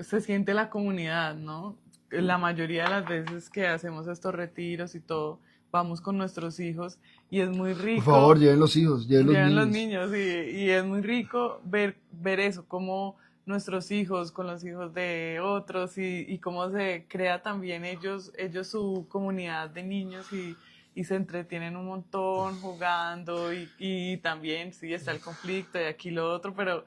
Speaker 1: se siente la comunidad, ¿no? La mayoría de las veces que hacemos estos retiros y todo, vamos con nuestros hijos y es muy
Speaker 2: Por favor,
Speaker 1: rico.
Speaker 2: lleven los hijos, lleven los
Speaker 1: Llegan los
Speaker 2: niños.
Speaker 1: niños y es muy rico ver eso, cómo nuestros hijos con los hijos de otros y cómo se crea también ellos su comunidad de niños y se entretienen un montón jugando y también sí está el conflicto y aquí lo otro, pero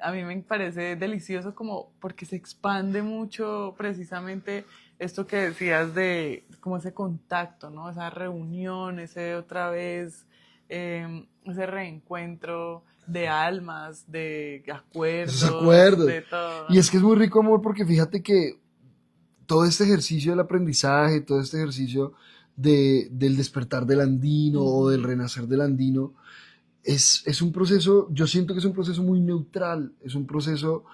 Speaker 1: a mí me parece delicioso como porque se expande mucho precisamente esto que decías de como ese contacto, ¿no? Esa reunión, ese otra vez ese reencuentro de almas, de
Speaker 2: Esos
Speaker 1: acuerdos,
Speaker 2: acuerdos.
Speaker 1: de todo.
Speaker 2: Y es que es muy rico, amor, porque fíjate que todo este ejercicio del aprendizaje, todo este ejercicio del despertar del andino o del
Speaker 1: Ujú,
Speaker 2: renacer del andino, es un proceso, yo siento que es un proceso muy neutral, es un proceso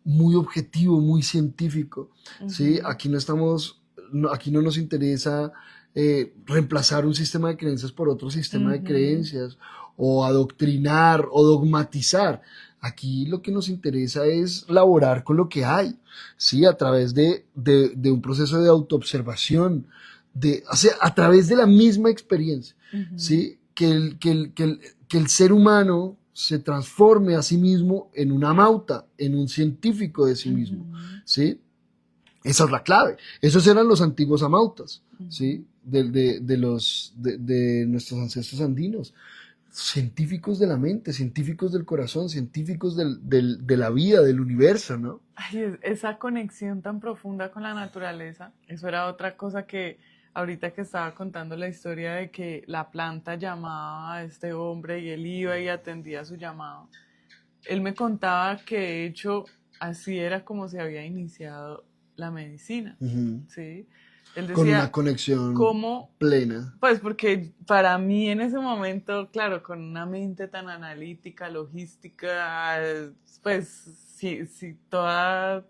Speaker 2: muy objetivo, muy científico, ¿sí?
Speaker 1: ujú,
Speaker 2: Aquí no estamos, aquí no nos interesa reemplazar un sistema de creencias por otro sistema de
Speaker 1: ujú,
Speaker 2: creencias o adoctrinar o dogmatizar. Aquí lo que nos interesa es laborar con lo que hay, ¿sí? A través de un proceso de autoobservación, o sea, a través de la misma experiencia,
Speaker 1: ujú,
Speaker 2: ¿sí? Que el ser humano se transforme a sí mismo en una mauta, en un científico de sí mismo,
Speaker 1: ujú,
Speaker 2: ¿sí? Esa es la clave. Esos eran los antiguos amautas,
Speaker 1: ujú.
Speaker 2: ¿sí? De nuestros ancestros andinos. Científicos de la mente, científicos del corazón, científicos de la vida, del universo, ¿no?
Speaker 1: Ay, esa conexión tan profunda con la naturaleza, eso era otra cosa que ahorita que estaba contando la historia de que la planta llamaba a este hombre y él iba y atendía su llamado. Él me contaba que de hecho así era como se había iniciado la medicina,
Speaker 2: Ujú.
Speaker 1: ¿sí? Él
Speaker 2: Con una
Speaker 1: decía,
Speaker 2: conexión
Speaker 1: ¿cómo?
Speaker 2: plena.
Speaker 1: Pues porque para mí en ese momento, claro, con una mente tan analítica, logística, pues sí, sí, toda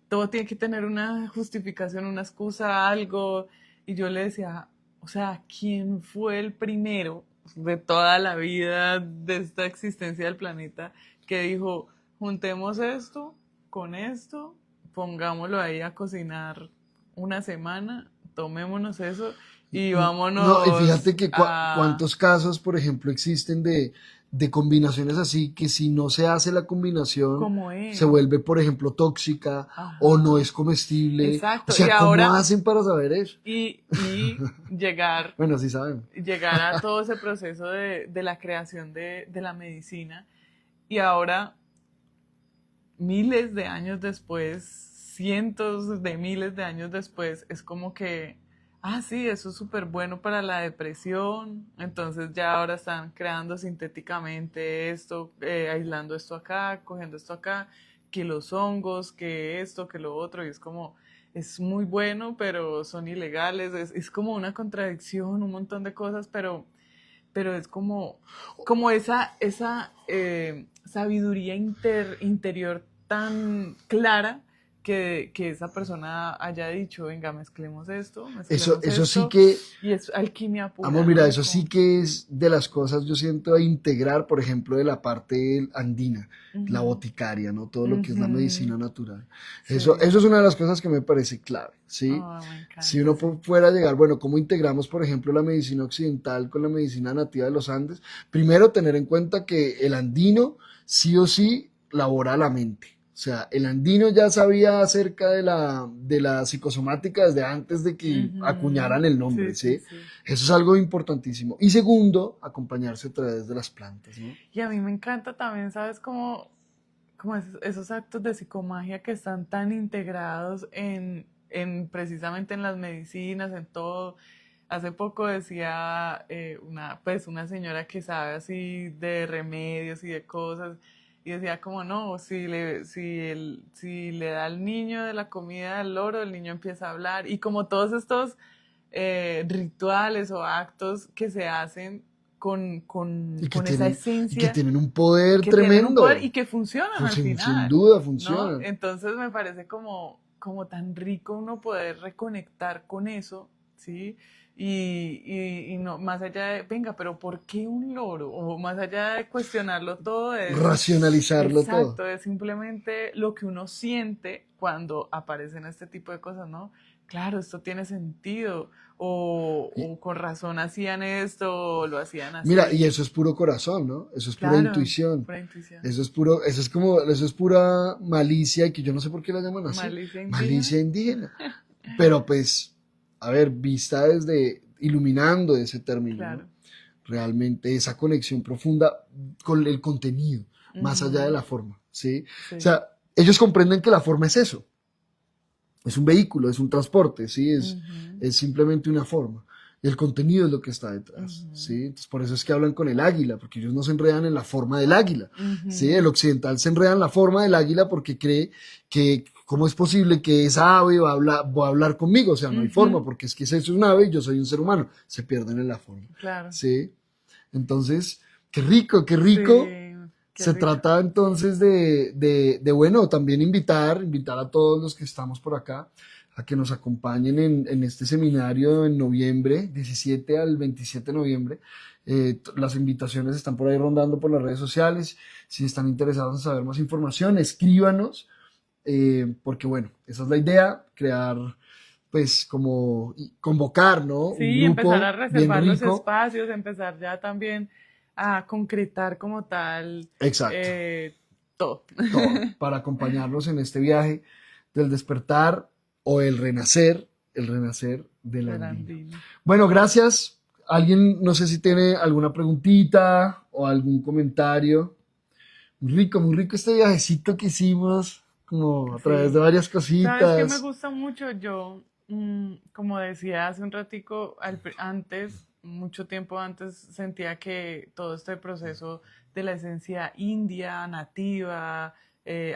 Speaker 1: todo tiene que tener una justificación, una excusa, algo. Y yo le decía, o sea, ¿quién fue el primero de toda la vida, de esta existencia del planeta, que dijo, juntemos esto con esto, pongámoslo ahí a cocinar una semana, tomémonos eso y
Speaker 2: No, y fíjate
Speaker 1: vámonos
Speaker 2: que
Speaker 1: a...
Speaker 2: cuántos casos, por ejemplo, existen de combinaciones así que si no se hace la combinación
Speaker 1: como
Speaker 2: se
Speaker 1: es.
Speaker 2: vuelve, por ejemplo, tóxica o no
Speaker 1: Ajá,
Speaker 2: es comestible. O
Speaker 1: exacto. Y
Speaker 2: sea, ¿cómo
Speaker 1: ahora,
Speaker 2: hacen para saber eso?
Speaker 1: y llegar,
Speaker 2: Bueno, sí saben.
Speaker 1: llegar a todo ese proceso de la creación de la medicina. Y ahora, miles de años después, cientos de miles de años después, es como que, ah, sí, eso es súper bueno para la depresión, entonces ya ahora están creando sintéticamente esto, aislando esto acá, cogiendo esto acá, que los hongos, que esto, que lo otro, y es como, es muy bueno, pero son ilegales, es como una contradicción, un montón de cosas, pero es como, como esa sabiduría interior tan clara que esa persona haya dicho, venga,
Speaker 2: Eso,
Speaker 1: mezclemos
Speaker 2: eso sí
Speaker 1: esto,
Speaker 2: que,
Speaker 1: y es alquimia
Speaker 2: amo,
Speaker 1: pura,
Speaker 2: mira,
Speaker 1: ¿no?
Speaker 2: eso sí
Speaker 1: Como,
Speaker 2: que es de las cosas, yo siento, a integrar, por ejemplo, de la parte andina, la
Speaker 1: ujú,
Speaker 2: boticaria, ¿no? Todo lo que es la
Speaker 1: ujú,
Speaker 2: medicina natural. Eso
Speaker 1: sí,
Speaker 2: es una de las cosas que me parece clave, ¿sí?
Speaker 1: oh, me
Speaker 2: Si
Speaker 1: encanta,
Speaker 2: uno
Speaker 1: sí.
Speaker 2: fuera a llegar, bueno, ¿cómo integramos, por ejemplo, la medicina occidental con la medicina nativa de los Andes? Primero, tener en cuenta que el andino sí o sí labora la mente. O sea, el andino ya sabía acerca de la psicosomática desde antes de que
Speaker 1: Ujú,
Speaker 2: acuñaran el
Speaker 1: sí,
Speaker 2: nombre,
Speaker 1: sí,
Speaker 2: ¿sí?
Speaker 1: sí.
Speaker 2: Eso es algo importantísimo. Y segundo, acompañarse a través de las plantas, ¿no?
Speaker 1: Y a mí me encanta también, ¿sabes? Como esos actos de psicomagia que están tan integrados en precisamente en las medicinas, en todo. Hace poco decía pues una señora que sabe así de remedios y de cosas, y decía como no, si le da al niño de la comida al loro, el niño empieza a hablar, y como todos estos rituales o actos que se hacen con esa
Speaker 2: Y que
Speaker 1: esencia
Speaker 2: tienen un poder
Speaker 1: que tienen un poder y
Speaker 2: tremendo.
Speaker 1: que funcionan al
Speaker 2: Sin
Speaker 1: final,
Speaker 2: duda
Speaker 1: ¿no?
Speaker 2: funcionan.
Speaker 1: Entonces me parece como tan rico uno poder reconectar con eso, ¿sí? Y no, más allá de, venga, pero ¿por qué un loro? O más allá de cuestionarlo todo, es
Speaker 2: Racionalizarlo todo.
Speaker 1: exacto, es simplemente lo que uno siente cuando aparecen este tipo de cosas, ¿no? Claro, esto tiene sentido, o con razón hacían esto, o lo hacían
Speaker 2: Mira, y
Speaker 1: así.
Speaker 2: eso es puro corazón, ¿no? Eso es pura
Speaker 1: Claro,
Speaker 2: intuición.
Speaker 1: pura intuición.
Speaker 2: Eso es puro, eso es como, eso es pura malicia, y que yo no sé por qué la llaman así.
Speaker 1: Malicia indígena.
Speaker 2: Malicia indígena. Pero pues, a ver, vista desde, iluminando ese término, ¿no?
Speaker 1: Claro.
Speaker 2: Realmente esa conexión profunda con el contenido, más allá de
Speaker 1: Ujú,
Speaker 2: la forma, ¿sí? O
Speaker 1: sí.
Speaker 2: sea, ellos comprenden que la forma es eso, es un vehículo, es un transporte, ¿sí?
Speaker 1: Ujú,
Speaker 2: Es simplemente una forma. Y el contenido es lo que está detrás,
Speaker 1: ujú,
Speaker 2: ¿sí? Entonces, por eso es que hablan con el águila, porque ellos no se enredan en la forma del águila, ¿sí? El
Speaker 1: ujú,
Speaker 2: occidental se enreda en la forma del águila porque cree que, ¿cómo es posible que esa ave va a hablar conmigo? O sea, no hay forma,
Speaker 1: ujú.
Speaker 2: porque es que eso es un ave y yo soy un ser humano. Se pierden en la forma,
Speaker 1: Claro.
Speaker 2: ¿sí? Entonces, qué rico, qué
Speaker 1: Sí,
Speaker 2: rico.
Speaker 1: qué
Speaker 2: Se
Speaker 1: rico.
Speaker 2: trata entonces bueno, también invitar a todos los que estamos por acá a que nos acompañen en este seminario en noviembre, 17 al 27 de noviembre. Las invitaciones están por ahí rondando por las redes sociales. Si están interesados en saber más información, escríbanos, porque bueno, esa es la idea, crear, pues como convocar, ¿no? Un
Speaker 1: Sí, empezar a
Speaker 2: grupo bien
Speaker 1: reservar los
Speaker 2: rico.
Speaker 1: espacios, empezar ya también a concretar como tal
Speaker 2: Exacto.
Speaker 1: eh, todo.
Speaker 2: Todo para acompañarnos en este viaje del despertar o el renacer del
Speaker 1: Del
Speaker 2: andino.
Speaker 1: andino.
Speaker 2: Bueno, gracias. Alguien, no sé si tiene alguna preguntita o algún comentario. Muy rico este viajecito que hicimos, como a través de
Speaker 1: Sí.
Speaker 2: varias
Speaker 1: ¿Sabes qué me
Speaker 2: cositas.
Speaker 1: gusta mucho? Yo, como decía hace un ratico, mucho tiempo antes, sentía que todo este proceso de la esencia india, nativa,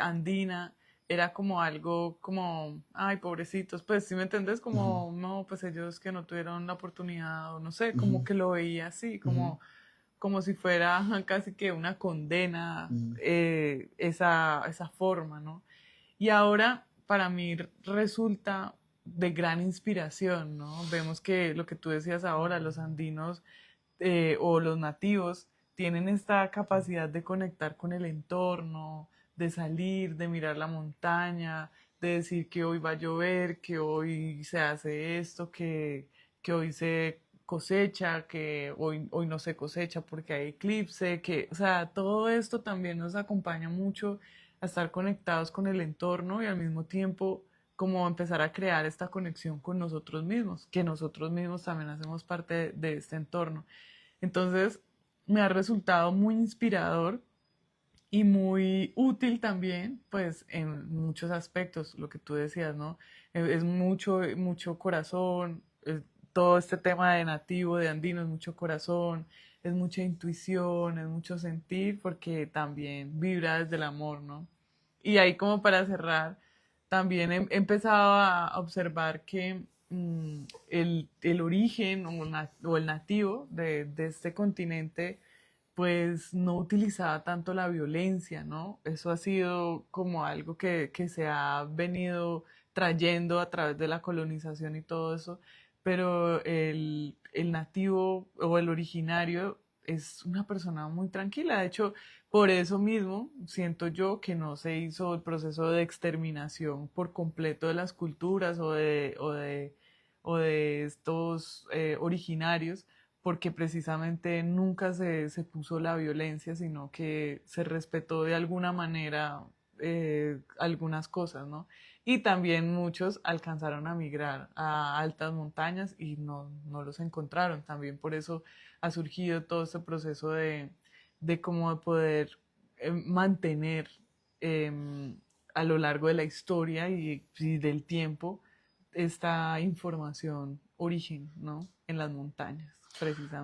Speaker 1: andina, era como algo como, ay, pobrecitos, pues, ¿si me entendés?
Speaker 2: Ujú,
Speaker 1: Como, no, pues ellos que no tuvieron la oportunidad, o no sé, como
Speaker 2: ujú,
Speaker 1: que lo veía así,
Speaker 2: ujú,
Speaker 1: como si fuera casi que una condena,
Speaker 2: ujú.
Speaker 1: esa forma, ¿no? Y ahora para mí resulta de gran inspiración, ¿no? Vemos que lo que tú decías ahora, los andinos o los nativos tienen esta capacidad de conectar con el entorno, de salir, de mirar la montaña, de decir que hoy va a llover, que hoy se hace esto, que hoy se cosecha, que hoy no se cosecha porque hay eclipse, que, o sea, todo esto también nos acompaña mucho a estar conectados con el entorno y al mismo tiempo como empezar a crear esta conexión con nosotros mismos, que nosotros mismos también hacemos parte de este entorno. Entonces, me ha resultado muy inspirador y muy útil también, pues en muchos aspectos, lo que tú decías, ¿no? Es mucho, mucho corazón, todo este tema de nativo, de andino, es mucho corazón, es mucha intuición, es mucho sentir, porque también vibra desde el amor, ¿no? Y ahí como para cerrar, también he empezado a observar que el origen o el nativo de este continente pues no utilizaba tanto la violencia, ¿no? Eso ha sido como algo que se ha venido trayendo a través de la colonización y todo eso, pero el nativo o el originario es una persona muy tranquila. De hecho, por eso mismo siento yo que no se hizo el proceso de exterminación por completo de las culturas o de estos originarios, porque precisamente nunca se puso la violencia, sino que se respetó de alguna manera algunas cosas, ¿no? Y también muchos alcanzaron a migrar a altas montañas y no los encontraron. También por eso ha surgido todo este proceso de cómo de poder mantener a lo largo de la historia y del tiempo esta información origen, ¿no? En las montañas,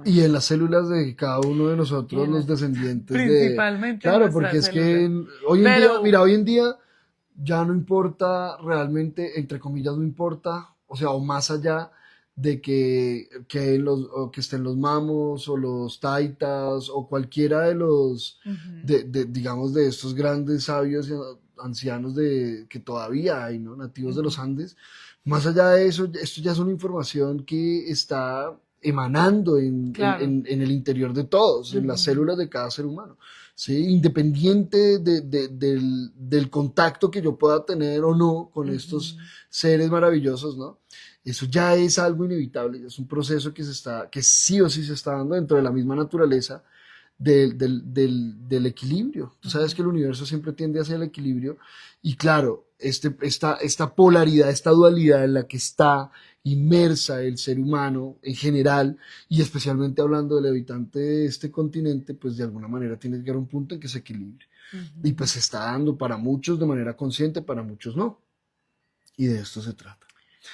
Speaker 2: Y
Speaker 1: precisamente.
Speaker 2: en las células de cada uno de
Speaker 1: Y
Speaker 2: nosotros,
Speaker 1: en
Speaker 2: los
Speaker 1: las,
Speaker 2: descendientes de...
Speaker 1: principalmente en
Speaker 2: Claro, porque
Speaker 1: nuestras
Speaker 2: es que
Speaker 1: células.
Speaker 2: hoy en día,
Speaker 1: Pero,
Speaker 2: mira, hoy en día ya no importa realmente, entre comillas, no importa, o sea, o más allá de o que estén los mamos o los taitas o cualquiera de los,
Speaker 1: ujú,
Speaker 2: digamos, de estos grandes sabios y ancianos que todavía hay, ¿no? Nativos de los
Speaker 1: ujú,
Speaker 2: Andes. Más allá de eso, esto ya es una información que está emanando
Speaker 1: claro.
Speaker 2: en el interior de todos, en las
Speaker 1: Ujú,
Speaker 2: células de cada ser humano. ¿Sí? Independiente del contacto que yo pueda tener o no con estos
Speaker 1: ujú,
Speaker 2: seres maravillosos, ¿no? Eso ya es algo inevitable, es un proceso que sí o sí se está dando dentro de la misma naturaleza del equilibrio. Tú sabes
Speaker 1: ujú,
Speaker 2: que el universo siempre tiende hacia el equilibrio y claro, esta polaridad, esta dualidad en la que está inmersa el ser humano en general y especialmente hablando del habitante de este continente, pues de alguna manera tiene que llegar a un punto en que se equilibre. Y
Speaker 1: ujú.
Speaker 2: pues se está dando para muchos de manera consciente, para muchos no. Y de esto se trata.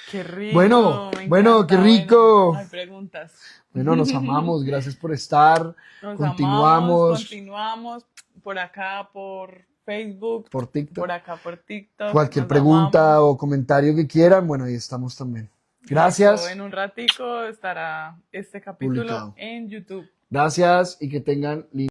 Speaker 1: Qué
Speaker 2: Bueno,
Speaker 1: rico, me
Speaker 2: bueno, qué
Speaker 1: encanta. Bueno, no
Speaker 2: rico.
Speaker 1: hay preguntas.
Speaker 2: Bueno, nos amamos, gracias por estar.
Speaker 1: Nos amamos,
Speaker 2: Continuamos
Speaker 1: continuamos por acá, por Facebook,
Speaker 2: por TikTok.
Speaker 1: por acá, por TikTok.
Speaker 2: Cualquier
Speaker 1: Nos
Speaker 2: pregunta
Speaker 1: amamos.
Speaker 2: o comentario que quieran, bueno, ahí estamos también.
Speaker 1: Listo, en
Speaker 2: Gracias,
Speaker 1: un ratico estará este capítulo
Speaker 2: publicado.
Speaker 1: en YouTube.
Speaker 2: Gracias y que tengan